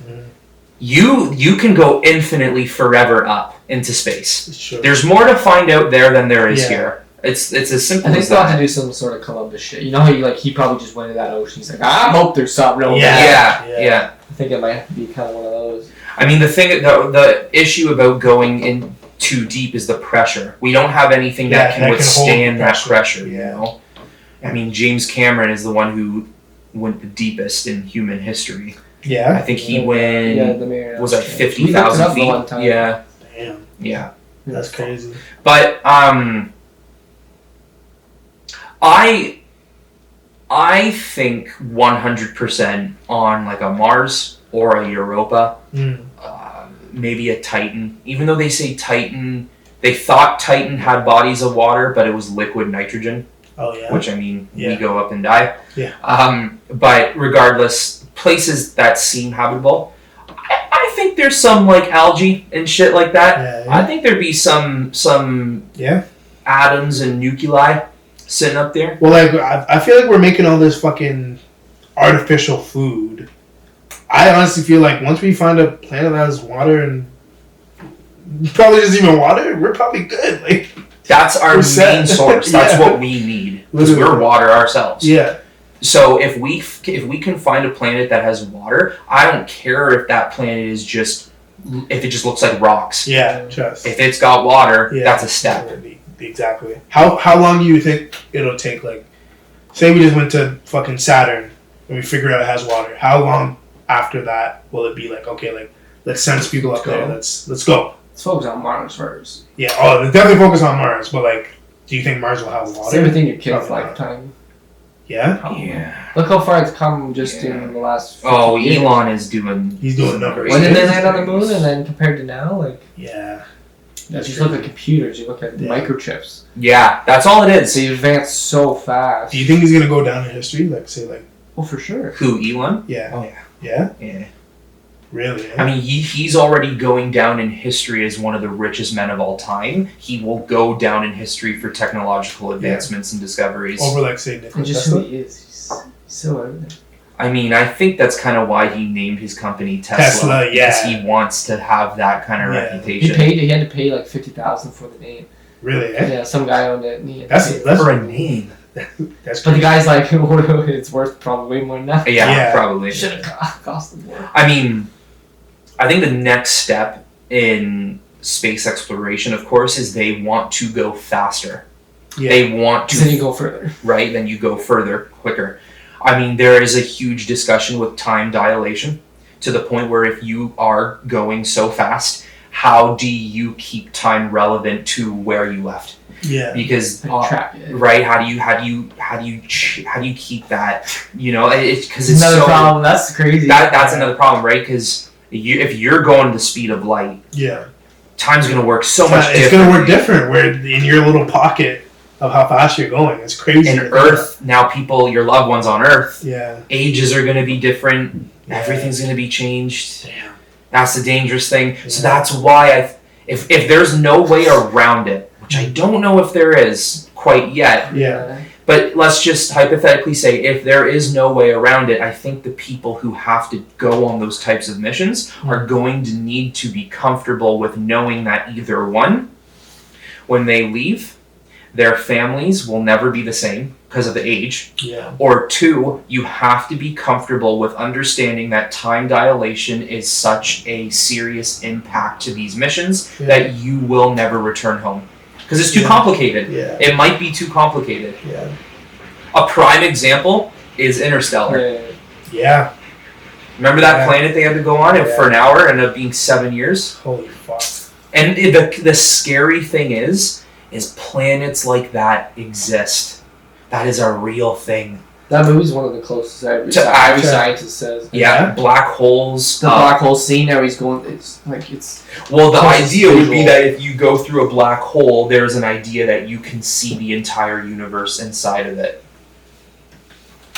[SPEAKER 5] You can go infinitely forever up into space. There's more to find out there than there is here. It's as simple
[SPEAKER 3] I think
[SPEAKER 5] as
[SPEAKER 3] they'll
[SPEAKER 5] that.
[SPEAKER 3] have to do some sort of Columbus shit. You know how he probably just went to that ocean. He's like, I hope there's something real bad.
[SPEAKER 5] Yeah.
[SPEAKER 3] I think it might have to be kind of one of those.
[SPEAKER 5] I mean, the issue about going in too deep is the pressure. We don't have anything that can withstand that pressure. You know, I mean, James Cameron is the one who went the deepest in human history.
[SPEAKER 2] Yeah,
[SPEAKER 5] I think he went was like 50,000 feet. Yeah,
[SPEAKER 2] damn.
[SPEAKER 5] Yeah,
[SPEAKER 2] that's crazy.
[SPEAKER 5] But I think 100% on like a Mars or a Europa, maybe a Titan. Even though they say Titan, they thought Titan had bodies of water, but it was liquid nitrogen.
[SPEAKER 2] Oh yeah.
[SPEAKER 5] Which, I mean, we go up and die.
[SPEAKER 2] Yeah.
[SPEAKER 5] But regardless, places that seem habitable, I think there's some like algae and shit like that. I think there'd be some atoms and nuclei sitting up there.
[SPEAKER 2] Well, like I feel like we're making all this fucking artificial food. I honestly feel like once we find a planet that has water and probably isn't even water, we're probably good. Like
[SPEAKER 5] that's our main source. That's what we need because we're water ourselves.
[SPEAKER 2] Yeah.
[SPEAKER 5] So if we can find a planet that has water, I don't care if that planet is just if it just looks like rocks.
[SPEAKER 2] Yeah. Just
[SPEAKER 5] if it's got water, that's a step.
[SPEAKER 2] Exactly. How long do you think it'll take? Like, say we just went to fucking Saturn and we figure out it has water. How long after that will it be like, okay, like let's send people up there. Let's go.
[SPEAKER 3] Let's focus on Mars first.
[SPEAKER 2] Yeah. Oh, definitely focus on Mars. But like, do you think Mars will have water?
[SPEAKER 3] Same within your kid's lifetime.
[SPEAKER 2] Yeah.
[SPEAKER 3] Probably.
[SPEAKER 5] Yeah.
[SPEAKER 3] Look how far it's come just in the last.
[SPEAKER 5] Years. Elon is doing.
[SPEAKER 2] He's doing numbers.
[SPEAKER 3] When did they land on the moon, and then compared to now, like.
[SPEAKER 2] Yeah.
[SPEAKER 3] You just look at computers, you look at microchips.
[SPEAKER 5] Yeah, that's all it is.
[SPEAKER 3] So you advance so fast.
[SPEAKER 2] Do you think he's gonna go down in history? Like, say, like.
[SPEAKER 3] Oh, for sure.
[SPEAKER 5] Who, Elon?
[SPEAKER 2] Yeah.
[SPEAKER 5] Oh, yeah.
[SPEAKER 2] Yeah?
[SPEAKER 5] Yeah.
[SPEAKER 2] Really?
[SPEAKER 5] I mean, he's already going down in history as one of the richest men of all time. He will go down in history for technological advancements and discoveries.
[SPEAKER 2] Over, like, say, Nikola
[SPEAKER 3] just
[SPEAKER 2] Tesla?
[SPEAKER 3] who he is. He's so everything.
[SPEAKER 5] I mean, I think that's kind of why he named his company Tesla. Because he wants to have that kind of reputation.
[SPEAKER 3] He had to pay like $50,000 for the name.
[SPEAKER 2] Really? Eh?
[SPEAKER 3] Yeah, some guy owned it. And
[SPEAKER 2] that's
[SPEAKER 5] for a name.
[SPEAKER 2] That's
[SPEAKER 3] but the guy's like, it's worth probably way more than that.
[SPEAKER 5] Yeah, probably.
[SPEAKER 3] Should have cost more.
[SPEAKER 5] I mean, I think the next step in space exploration, of course, is they want to go faster.
[SPEAKER 2] Yeah.
[SPEAKER 5] They want to.
[SPEAKER 3] Then you go further.
[SPEAKER 5] Right, then you go further, quicker. I mean, there is a huge discussion with time dilation to the point where if you are going so fast, how do you keep time relevant to where you left?
[SPEAKER 2] Yeah.
[SPEAKER 5] Because
[SPEAKER 3] right,
[SPEAKER 5] how do you keep that? You know, it's because it's
[SPEAKER 3] another problem. That's crazy.
[SPEAKER 5] That's another problem, right? Because if you're going the speed of light, time's gonna work so much.
[SPEAKER 2] It's gonna work different. Where in your little pocket of how fast you're going, it's crazy.
[SPEAKER 5] And Earth now, your loved ones on Earth, ages are gonna be different. Everything's gonna be changed.
[SPEAKER 2] Damn.
[SPEAKER 5] That's the dangerous thing. So that's why if there's no way around it, which I don't know if there is quite yet.
[SPEAKER 2] Yeah.
[SPEAKER 5] But let's just hypothetically say if there is no way around it, I think the people who have to go on those types of missions are going to need to be comfortable with knowing that either one, when they leave, their families will never be the same because of the age.
[SPEAKER 2] Yeah.
[SPEAKER 5] Or two, you have to be comfortable with understanding that time dilation is such a serious impact to these missions that you will never return home. Because it's too complicated.
[SPEAKER 2] Yeah.
[SPEAKER 5] It might be too complicated.
[SPEAKER 2] Yeah.
[SPEAKER 5] A prime example is Interstellar.
[SPEAKER 2] Yeah.
[SPEAKER 5] Remember that planet they had to go on for an hour and ended up being 7 years?
[SPEAKER 2] Holy fuck.
[SPEAKER 5] And the scary thing is planets like that exist. That is a real thing.
[SPEAKER 3] That movie's one of the closest every scientist says.
[SPEAKER 5] Yeah, black holes.
[SPEAKER 3] The black hole scene now he's going. It's like it's.
[SPEAKER 5] Well, the idea would be that if you go through a black hole, there's an idea that you can see the entire universe inside of it.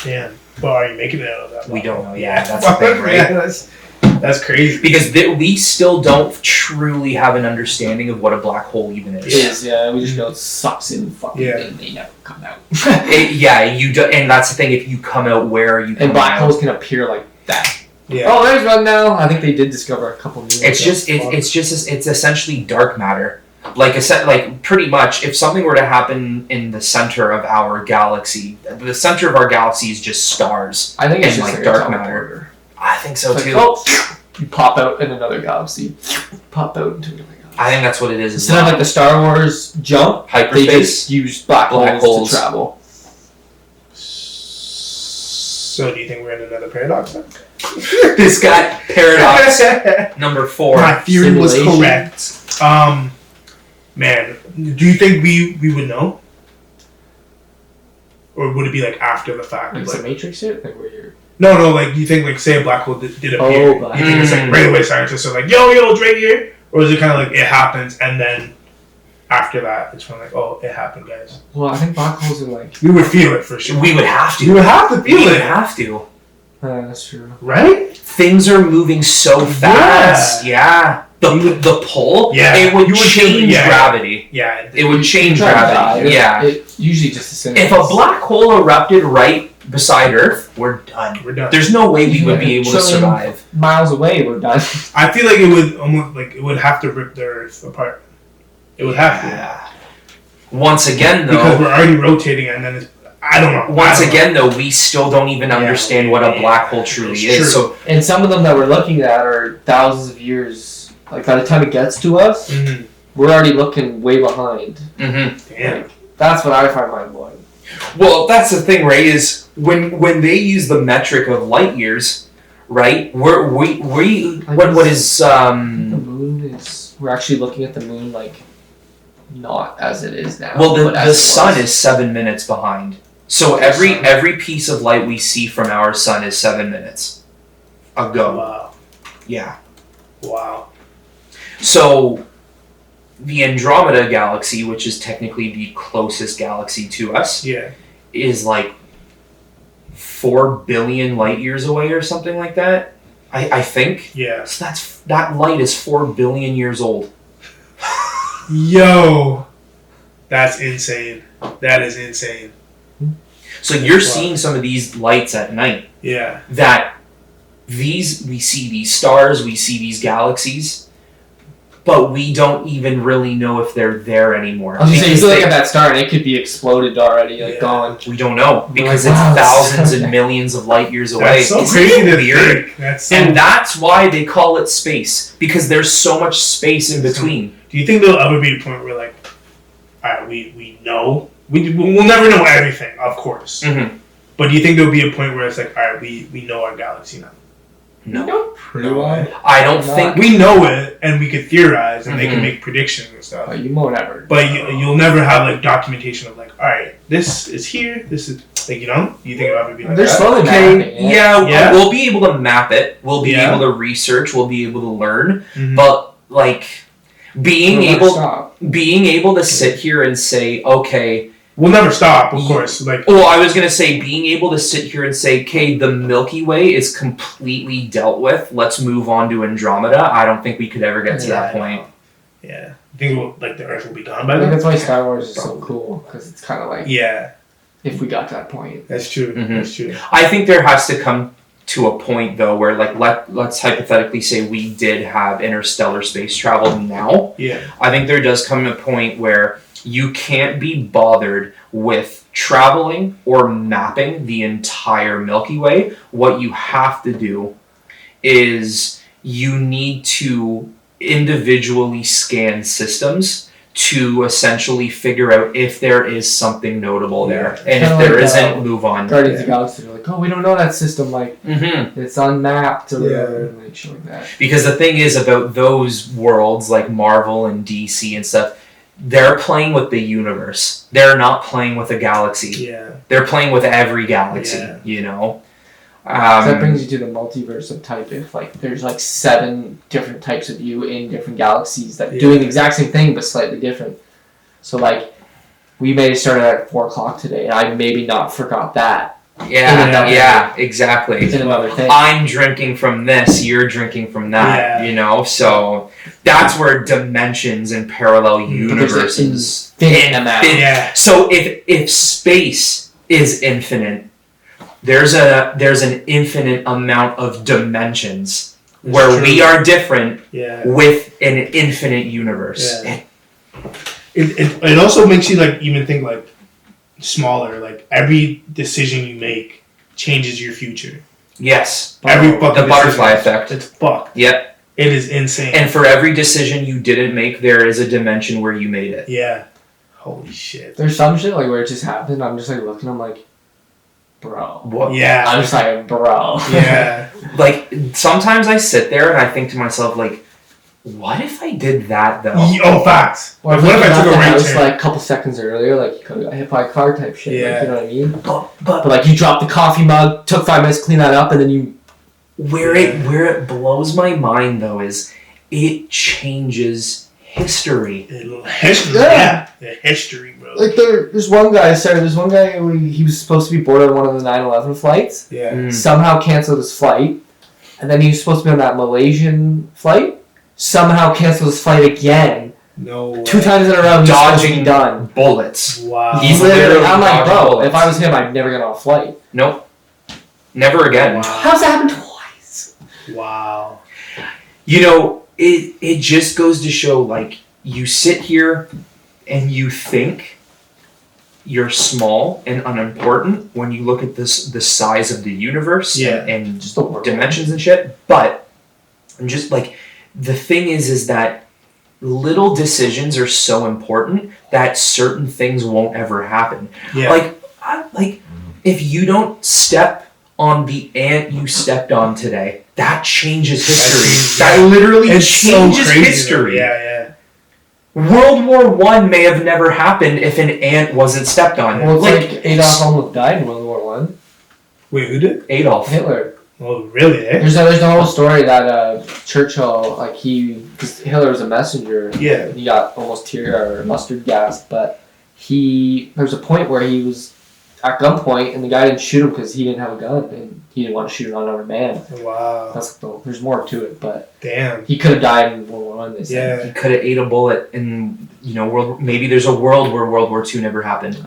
[SPEAKER 2] Damn. But are you making it out of that?
[SPEAKER 5] We don't know. Yeah, that's the thing, right?
[SPEAKER 2] Yeah, that's crazy.
[SPEAKER 5] Because we still don't truly have an understanding of what a black hole even is.
[SPEAKER 3] It is, yeah. We just know it sucks in fucking and they never come out.
[SPEAKER 5] You do, and that's the thing. If you come out, where are you?
[SPEAKER 3] And black holes can appear like that.
[SPEAKER 2] Yeah.
[SPEAKER 3] Oh, there's one now. I think they did discover a couple new.
[SPEAKER 5] It's essentially dark matter. Like pretty much, if something were to happen in the center of our galaxy, the center of our galaxy is just stars.
[SPEAKER 3] I think it's
[SPEAKER 5] and
[SPEAKER 3] just
[SPEAKER 5] like
[SPEAKER 3] like
[SPEAKER 5] dark matter. I think so
[SPEAKER 3] it's
[SPEAKER 5] too.
[SPEAKER 3] like, oh, you pop out in another galaxy. Pop out into another galaxy.
[SPEAKER 5] I think that's what it is.
[SPEAKER 3] Instead of like the Star Wars jump,
[SPEAKER 5] hyperspace,
[SPEAKER 3] they just use black holes to travel.
[SPEAKER 2] So do you think we're in another paradox then?
[SPEAKER 5] This guy, paradox number 4.
[SPEAKER 2] My theory was
[SPEAKER 3] Simulation.
[SPEAKER 2] correct. Man, do you think we would know? Or would it be like after the fact?
[SPEAKER 3] Like the Matrix shit? Like where you're...
[SPEAKER 2] No, like you think like say a black hole did appear.
[SPEAKER 3] Oh,
[SPEAKER 2] You think it's like right away scientists are like, yo, it's right here? Or is it kind of like it happens and then after that it's kind of like, oh, it happened, guys?
[SPEAKER 3] Well, I think black holes are like...
[SPEAKER 2] We would feel it for sure.
[SPEAKER 5] We would have to.
[SPEAKER 2] You would have to feel
[SPEAKER 5] We
[SPEAKER 2] it.
[SPEAKER 5] would have to.
[SPEAKER 3] that's true.
[SPEAKER 2] Right?
[SPEAKER 5] Things are moving so fast. Yeah. The pull,
[SPEAKER 2] Yeah.
[SPEAKER 5] it would
[SPEAKER 2] You would
[SPEAKER 5] change
[SPEAKER 2] feel- yeah.
[SPEAKER 5] gravity.
[SPEAKER 2] Yeah.
[SPEAKER 5] It would change
[SPEAKER 3] Try to
[SPEAKER 5] gravity.
[SPEAKER 3] die.
[SPEAKER 5] Yeah.
[SPEAKER 3] It usually just disintegrates.
[SPEAKER 5] If a black hole erupted right beside Earth, we're done.
[SPEAKER 2] We're done.
[SPEAKER 5] There's no way we would be able to
[SPEAKER 3] Trillion
[SPEAKER 5] survive.
[SPEAKER 3] miles away, we're done.
[SPEAKER 2] I feel like it would almost like it would have to rip the Earth apart. It would have to.
[SPEAKER 5] Yeah. Once again,
[SPEAKER 2] Because
[SPEAKER 5] though,
[SPEAKER 2] we're already rotating and then it's I don't know.
[SPEAKER 5] once
[SPEAKER 2] I don't
[SPEAKER 5] again, though, we still don't even understand what a black hole truly
[SPEAKER 2] It's
[SPEAKER 5] is.
[SPEAKER 2] true.
[SPEAKER 5] So
[SPEAKER 3] And some of them that we're looking at are thousands of years. Like by the time it gets to us,
[SPEAKER 2] know. Mhm.
[SPEAKER 3] we're already looking way behind.
[SPEAKER 5] mhm.
[SPEAKER 2] Damn.
[SPEAKER 3] Like, that's what I find mind blowing.
[SPEAKER 5] Well, that's the thing, right? Is when they use the metric of light years, right? What is
[SPEAKER 3] The moon is. We're actually looking at the moon like not as it is now.
[SPEAKER 5] well,
[SPEAKER 3] but
[SPEAKER 5] the
[SPEAKER 3] as it
[SPEAKER 5] sun
[SPEAKER 3] was.
[SPEAKER 5] is 7 minutes behind. So every piece of light we see from our sun is 7 minutes ago.
[SPEAKER 2] Wow.
[SPEAKER 5] Yeah.
[SPEAKER 2] Wow.
[SPEAKER 5] So the Andromeda galaxy, which is technically the closest galaxy to us,
[SPEAKER 2] Yeah.
[SPEAKER 5] is like 4 billion light years away or something like that. I think.
[SPEAKER 2] Yeah.
[SPEAKER 5] So that light is 4 billion years old.
[SPEAKER 2] Yo. That's insane. That is insane.
[SPEAKER 5] So you're
[SPEAKER 2] Wow.
[SPEAKER 5] seeing some of these lights at night.
[SPEAKER 2] Yeah.
[SPEAKER 5] That we see these stars, we see these galaxies, but we don't even really know if they're there anymore.
[SPEAKER 3] I was gonna say, you
[SPEAKER 5] Because
[SPEAKER 3] could look at that star and it could be exploded already, like
[SPEAKER 2] Yeah.
[SPEAKER 3] gone.
[SPEAKER 5] we don't know because
[SPEAKER 3] Like, wow,
[SPEAKER 5] it's thousands
[SPEAKER 3] it's-
[SPEAKER 5] and millions of light years away.
[SPEAKER 2] That's so
[SPEAKER 5] Isn't
[SPEAKER 2] crazy
[SPEAKER 5] it
[SPEAKER 2] to
[SPEAKER 5] weird?
[SPEAKER 2] think. That's so,
[SPEAKER 5] And that's why they call it space, because there's so much space in between.
[SPEAKER 2] do you think there'll ever be a point where like, alright, we know we'll never know everything, of course.
[SPEAKER 5] Mm-hmm.
[SPEAKER 2] But do you think there'll be a point where it's like, alright, we know our galaxy now?
[SPEAKER 5] No,
[SPEAKER 3] Pretty well.
[SPEAKER 5] I don't
[SPEAKER 3] Not.
[SPEAKER 5] think.
[SPEAKER 2] We know it, and we could theorize, and they can
[SPEAKER 5] Mhm.
[SPEAKER 2] make predictions and stuff.
[SPEAKER 3] But you won't ever.
[SPEAKER 2] But you'll never have like documentation of like, all right, this is here, this is like, you know, you think it'll ever be like
[SPEAKER 3] They're
[SPEAKER 2] that?
[SPEAKER 3] slowly
[SPEAKER 5] Okay,
[SPEAKER 3] mapping it.
[SPEAKER 5] yeah, we'll be able to map it. We'll be
[SPEAKER 2] Yeah.
[SPEAKER 5] able to research. We'll be able to learn.
[SPEAKER 2] Mhm.
[SPEAKER 5] But like being
[SPEAKER 3] We'll never
[SPEAKER 5] able
[SPEAKER 3] stop.
[SPEAKER 5] to sit here and say, okay.
[SPEAKER 2] We'll never stop, of
[SPEAKER 5] Ye-
[SPEAKER 2] course. Like,
[SPEAKER 5] Well, I was gonna say being able to sit here and say, okay, the Milky Way is completely dealt with. Let's move on to Andromeda. I don't think we could ever get to that point.
[SPEAKER 2] yeah, you think like the Earth will be gone by
[SPEAKER 3] I think
[SPEAKER 2] then?
[SPEAKER 3] that's why Star Wars is so cool, because it's kind of like,
[SPEAKER 2] Yeah,
[SPEAKER 3] if we got to that point.
[SPEAKER 2] that's true.
[SPEAKER 5] Mhm.
[SPEAKER 2] That's true.
[SPEAKER 5] I think there has to come to a point though where like let's hypothetically say we did have interstellar space travel now.
[SPEAKER 2] Yeah,
[SPEAKER 5] I think there does come a point where you can't be bothered with traveling or mapping the entire Milky Way. What you have to do is you need to individually scan systems to essentially figure out if there is something notable there. And if
[SPEAKER 3] Kinda
[SPEAKER 5] there
[SPEAKER 3] like,
[SPEAKER 5] isn't, move on.
[SPEAKER 3] Guardians of the Galaxy, they're like, oh, we don't know that system, like,
[SPEAKER 5] Mm-hmm.
[SPEAKER 3] it's unmapped or
[SPEAKER 2] Yeah.
[SPEAKER 3] whatever, and like shit like that.
[SPEAKER 5] Because the thing is about those worlds like Marvel and DC and stuff, they're playing with the universe. They're not playing with a galaxy.
[SPEAKER 2] yeah,
[SPEAKER 5] They're playing with every galaxy,
[SPEAKER 2] Yeah.
[SPEAKER 5] you know?
[SPEAKER 3] So that brings you to the multiverse of type. If like there's like 7 different types of you in different galaxies that
[SPEAKER 2] Yeah.
[SPEAKER 3] doing the exact same thing but slightly different. So like we may have started at 4 o'clock today, and I maybe not forgot that.
[SPEAKER 5] Yeah, exactly.
[SPEAKER 3] It's another thing.
[SPEAKER 5] I'm drinking from this, you're drinking from that, you know? So that's where dimensions and parallel universes. So if space is infinite, there's an infinite amount of dimensions where we are different with an infinite universe.
[SPEAKER 2] Yeah. It also makes you like even think like smaller. Like every decision you make changes your future.
[SPEAKER 5] Yes.
[SPEAKER 2] Every fucking
[SPEAKER 5] the butterfly effect.
[SPEAKER 2] It's fucked.
[SPEAKER 5] Yep.
[SPEAKER 2] It is insane.
[SPEAKER 5] And for every decision you didn't make, there is a dimension where you made it.
[SPEAKER 2] Yeah. Holy shit.
[SPEAKER 3] There's some shit like where it just happened. I'm just like looking. I'm like, bro.
[SPEAKER 5] What?
[SPEAKER 2] Yeah.
[SPEAKER 3] I'm just like, bro.
[SPEAKER 2] Yeah.
[SPEAKER 5] Like sometimes I sit there and I think to myself like, what if I did that though?
[SPEAKER 2] Oh, facts.
[SPEAKER 3] Or
[SPEAKER 2] Like, what if I took a right
[SPEAKER 3] house
[SPEAKER 2] turn?
[SPEAKER 3] like a couple seconds earlier, like you could have got hit by a car type shit.
[SPEAKER 2] Yeah.
[SPEAKER 3] Like, you know what I mean?
[SPEAKER 5] But
[SPEAKER 3] But like you dropped the coffee mug, took 5 minutes to clean that up, and then you.
[SPEAKER 5] where it blows my mind though is it changes history.
[SPEAKER 2] History.
[SPEAKER 3] Yeah.
[SPEAKER 2] Yeah. History, bro.
[SPEAKER 3] Like there's one guy, there's one guy who he was supposed to be boarded on one of the 9/11 flights.
[SPEAKER 2] Yeah.
[SPEAKER 3] Somehow canceled his flight, and then he was supposed to be on that Malaysian flight. Somehow canceled his flight again.
[SPEAKER 2] No way.
[SPEAKER 3] 2 times in a row. He's supposed to be
[SPEAKER 5] Dodging
[SPEAKER 3] done.
[SPEAKER 5] bullets.
[SPEAKER 2] Wow.
[SPEAKER 5] He's
[SPEAKER 3] Literally,
[SPEAKER 5] literally
[SPEAKER 3] I'm like,
[SPEAKER 5] dodging
[SPEAKER 3] bro.
[SPEAKER 5] bullets.
[SPEAKER 3] If I was him, I'd never get on a flight.
[SPEAKER 5] Nope. Never again.
[SPEAKER 2] Wow.
[SPEAKER 3] How's that happen twice?
[SPEAKER 2] Wow.
[SPEAKER 5] You know, it just goes to show like you sit here and you think you're small and unimportant when you look at the size of the universe and
[SPEAKER 3] Just the world.
[SPEAKER 5] dimensions and shit. But I'm just like the thing is that little decisions are so important that certain things won't ever happen.
[SPEAKER 2] Yeah.
[SPEAKER 5] Like if you don't step on the ant you stepped on today, that changes history. That literally
[SPEAKER 2] It's
[SPEAKER 5] changes
[SPEAKER 2] so crazy,
[SPEAKER 5] history.
[SPEAKER 2] though. Yeah.
[SPEAKER 5] World War I may have never happened if an ant wasn't stepped on.
[SPEAKER 3] Well, it's like Adolf almost died in World War One.
[SPEAKER 2] Wait, who did?
[SPEAKER 5] Adolf.
[SPEAKER 3] Hitler.
[SPEAKER 2] Oh, really? Eh?
[SPEAKER 3] There's the whole story that Churchill, like because Hitler was a messenger.
[SPEAKER 2] Yeah.
[SPEAKER 3] He got almost tear or mustard gas, but there was a point where he was at gunpoint and the guy didn't shoot him because he didn't have a gun and he didn't want to shoot an unarmed man.
[SPEAKER 2] Wow.
[SPEAKER 3] There's more to it, but
[SPEAKER 2] Damn.
[SPEAKER 3] he could have died in World War One. They said.
[SPEAKER 5] He could have ate a bullet, and maybe there's a world where World War II never happened.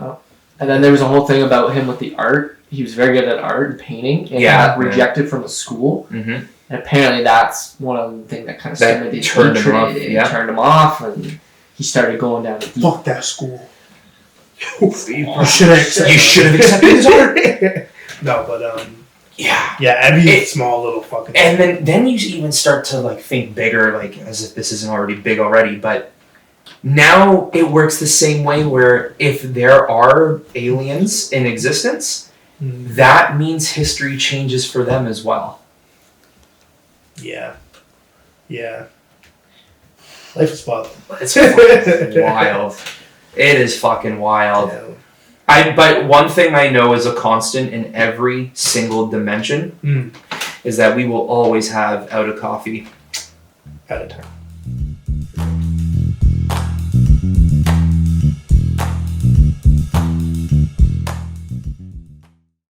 [SPEAKER 3] And then there was a whole thing about him with the art. He was very good at art and painting, and got rejected from the school.
[SPEAKER 5] Mm-hmm.
[SPEAKER 3] And apparently, that's one of the things that kind of started the
[SPEAKER 5] turned him off.
[SPEAKER 3] It turned him off, and he started going down.
[SPEAKER 2] Fuck that school.
[SPEAKER 5] You
[SPEAKER 2] should have accepted.
[SPEAKER 5] You should have accepted his art.
[SPEAKER 2] No, but
[SPEAKER 5] Yeah.
[SPEAKER 2] yeah, every small little fucking.
[SPEAKER 5] And then you even start to like think bigger, like as if this isn't already big already. But now it works the same way, where if there are aliens in existence, that means history changes for them as well.
[SPEAKER 2] Yeah. Yeah. Life is fucked.
[SPEAKER 5] It's fucking wild. It is fucking wild.
[SPEAKER 2] Yeah.
[SPEAKER 5] But one thing I know is a constant in every single dimension is that we will always have out of coffee.
[SPEAKER 2] Out of time.